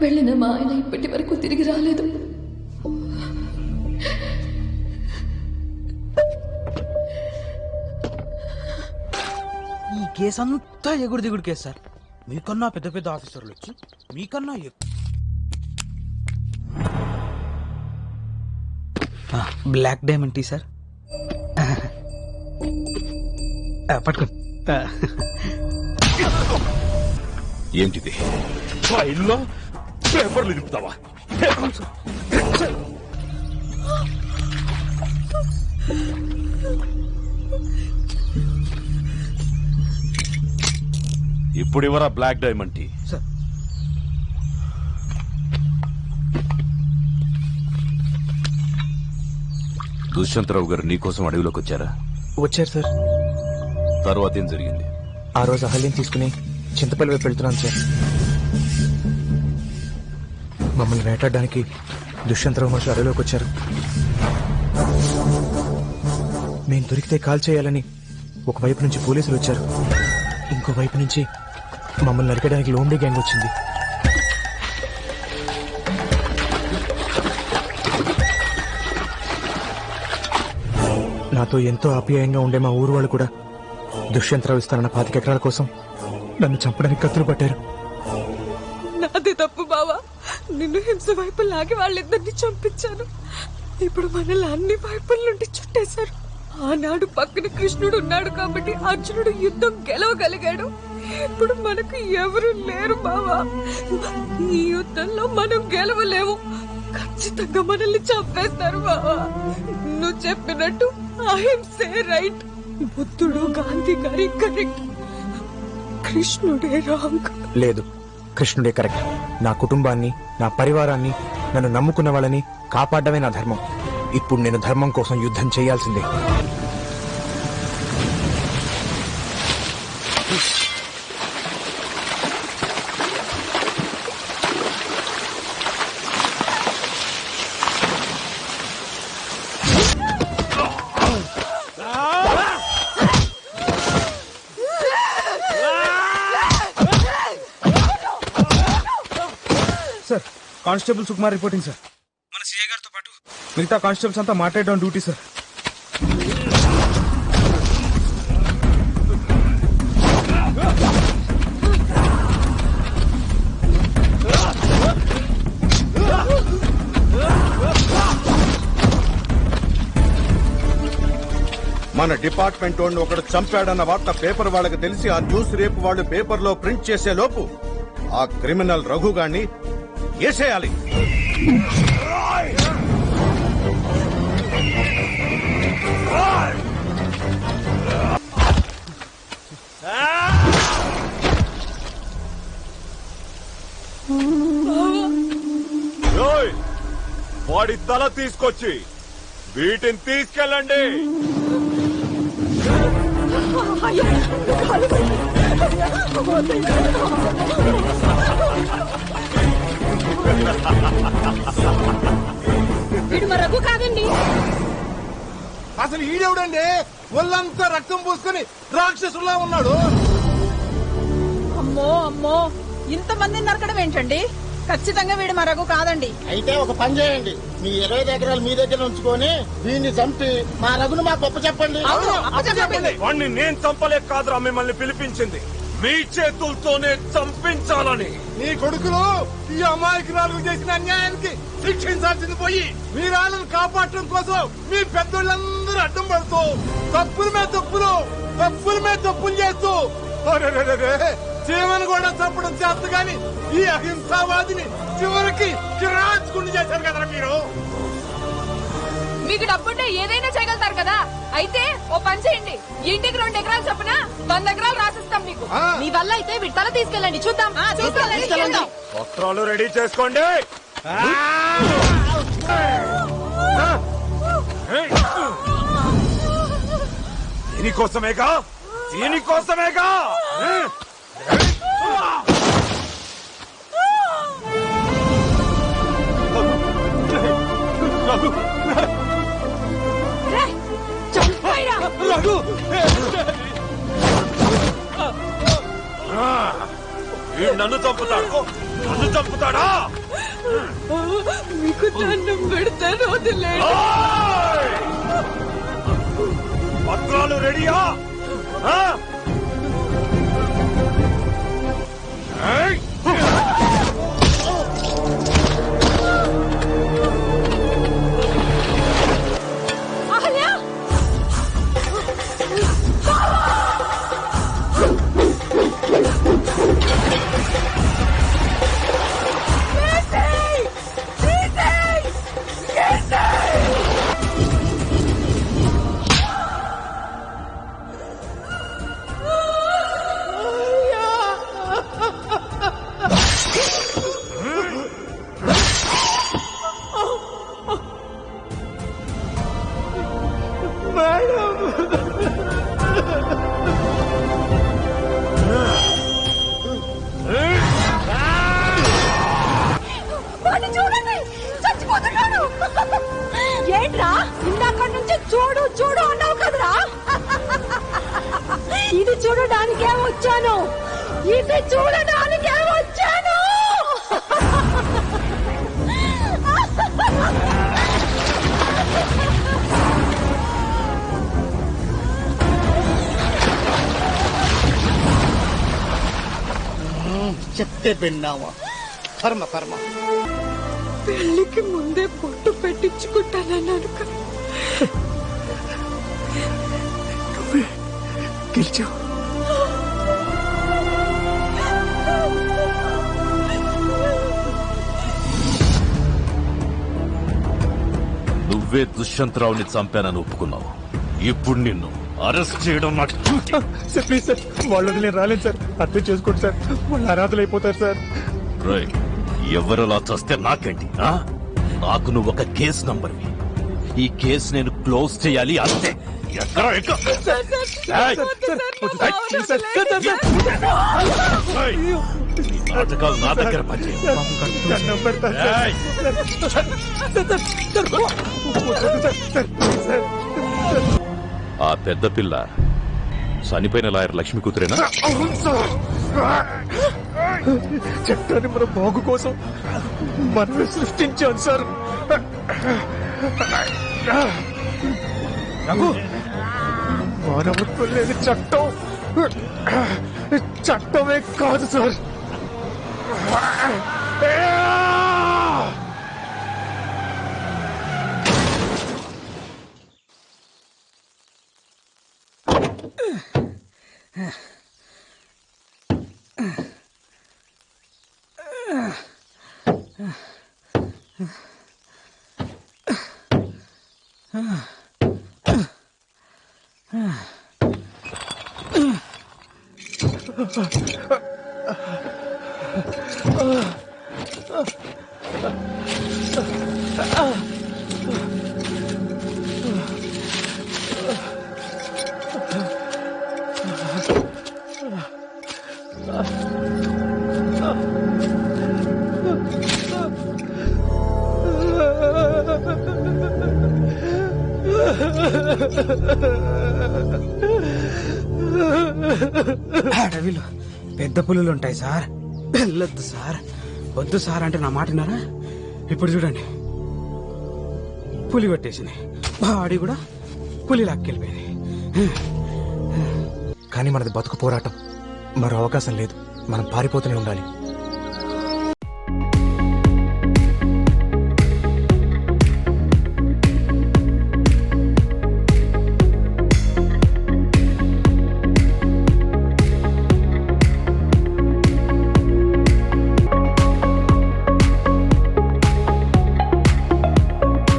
వెళ్ళిన మా ఆయన ఇప్పటి వరకు తిరిగి రాలేదు. ఈ కేసు అంతా ఎగుడు దిగుడు కేసు సార్. మీకన్నా పెద్ద పెద్ద ఆఫీసర్లు వచ్చి మీకన్నా బ్లాక్ డైమండ్ టీ సార్. పట్టుకోండి. ఏంటిది? ఫైల్లో పేపర్లు తిప్పుతావా? ఇప్పుడు ఇవరా black diamond tea. Sir Dushyantharao గారు నీకోసం అడవిలోకి వచ్చారా? వచ్చారు సార్. తర్వాత ఏం జరిగింది? ఆ రోజు అహల్యం తీసుకుని చింతపల్లి వైపు వెళ్తున్నాను సార్. మమ్మల్ని వేటాడడానికి దుష్యంతరావు మనుషులు అడవిలోకి వచ్చారు. మేము దొరికితే కాల్ చేయాలని ఒకవైపు నుంచి పోలీసులు వచ్చారు, ఇంకోవైపు నుంచి మమ్మల్ని నరికడానికి లోండి గ్యాంగ్ వచ్చింది. నాతో ఎంతో ఆప్యాయంగా ఉండే మా ఊరు వాళ్ళు కూడా దుష్యంతరావు ఇస్తానన్న 25 ఎకరాల కోసం నన్ను చంపడానికి కత్తులు పట్టారు. నాది తప్పు బావా. నిన్ను హింస వైపు లాగి వాళ్ళిద్దరిని చంపించాను. ఇప్పుడు మనల్ని అన్ని వైపుల నుండి చుట్టేశారు. ఆనాడు పక్కన కృష్ణుడు ఉన్నాడు కాబట్టి అర్జునుడు యుద్ధం గెలవగలిగాడు. ఇప్పుడు మనకు ఎవరు లేరు బావా. ఈ యుద్ధంలో మనం గెలవలేము. ఖచ్చితంగా మనల్ని చంపేస్తారు బావా. నువ్వు చెప్పినట్టు అహింసే రైట్. బుద్ధుడు గాంధీ గారి కరెక్ట్, కృష్ణుడే రాంగ్. లేదు, కృష్ణుడే కరెక్ట్. నా కుటుంబాన్ని, నా పరివారాన్ని, నన్ను నమ్ముకున్న వాళ్ళని కాపాడమే నా ధర్మం. ఇప్పుడు నేను ధర్మం కోసం యుద్ధం చేయాల్సిందే. Sir, constable Sukumar reporting sir. మన సీఏ గారితో పాటు మిగతా కానిస్టేబుల్స్ అంతా మాట్లాడడం డ్యూటీ సార్. మన డిపార్ట్మెంట్ వాడిని ఒకడు చంపాడన్న వార్త పేపర్ వాళ్ళకి తెలిసి ఆ న్యూస్ రేపు వాళ్ళు పేపర్లో ప్రింట్ చేసే లోపు ఆ క్రిమినల్ రఘు గాన్ని ఏసేయాలి. ఓయ్, వాడి తల తీసుకొచ్చి వీటిని తీసుకెళ్ళండి. వీడు మా రఘు కాదండి. అసలు ఈడెవడండి? ఒళ్ళంతా రక్తం పూసుకొని రాక్షసులా ఉన్నాడు. అమ్మో అమ్మో, ఇంతమందిని నరకడం ఏంటండి? ఖచ్చితంగా వీడు మా రఘు కాదండి. అయితే ఒక పని చేయండి, మీ 20 ఎకరాలు మీ దగ్గర ఉంచుకొని వీడిని చంపి మా రఘును మా గొప్ప చెప్పండి. వాణ్ణి నేను చంపలేక కాదురా మిమ్మల్ని పిలిపించింది, మీ చేతులతోనే చంపించాలని. నీ కొడుకులు ఈ అమాయకురాలకు చేసిన అన్యాయానికి శిక్షించాల్సింది పోయి వీరాలను కాపాడటం కోసం మీ పెద్దోళ్ళందరూ అడ్డం పడుతూ తప్పుల మీద తప్పులు చేస్తూ జీవను కూడా చంపడం చేస్తూ గాని ఈ అహింసావాదిని చివరికి చిరాచుకుని చేశారు కదా మీరు. మీకు డబ్బుంటే ఏదైనా చేయగలుగుతారు కదా. అయితే ఓ పని చేయండి, ఇంటికి 2 ఎకరాలు చొప్పున 100 ఎకరాలు రాసిస్తాం మీకు. మీ వల్ల అయితే వీటి తల తీసుకెళ్ళండి, చూద్దాం. వస్త్రాలు రెడీ చేసుకోండి. దీనికోసమేగా నన్ను చంపుతాడా? మీకు దండం పెడతాను, వదిలేండి. పత్రాలు రెడీయా? ఏంట్రా ఇందాక నుంచి చూడు చూడు అన్నావు కదరా. ఇది చూడడానికే వచ్చాను. ఇది చూడడానికే వచ్చాను. చెప్తే విన్నావా? కర్మ కర్మ. పెళ్లికి ముందే పొట్టు పెట్టించుకుంటానన్నాను కదా. గెలిచావు. నువ్వే దుష్యంతరావుని చంపానని ఒప్పుకున్నావు. ఇప్పుడు నిన్ను అరెస్ట్ చేయడం నాకు డ్యూటీ. సార్ ప్లీజ్ సార్, వాళ్ళని నేను రాలేను సార్. అర్థం చేసుకోండి సార్, వాళ్ళు అనాథలు అయిపోతారు సార్. రేయ్, ఎవరిలా చస్తే నాకేంటి? నాకు నువ్వు ఒక కేసు నంబర్వి. ఈ కేసు నేను క్లోజ్ చేయాలి అంతే. ఎక్కడ నాటకాలు నా దగ్గర ఆ పెద్ద పిల్ల చనిపోయిన లాయర్ లక్ష్మి కూతురేనా? చట్టాన్ని మన బాగు కోసం మనమే సృష్టించాం సార్. మానవత్వం లేని చట్టం చట్టమే కాదు సార్. అడవిలో పెద్ద పులులు ఉంటాయి సార్. వెళ్ళొద్దు సార్. వద్దు సార్ అంటే నా మాట విన్నారా? ఇప్పుడు చూడండి, పులి కొట్టేసింది, బాడీ కూడా పులి లాక్కెళ్ళిపోయింది. కానీ మనది బతుకు పోరాటం. మరో అవకాశం లేదు. మనం పారిపోతూనే ఉండాలి.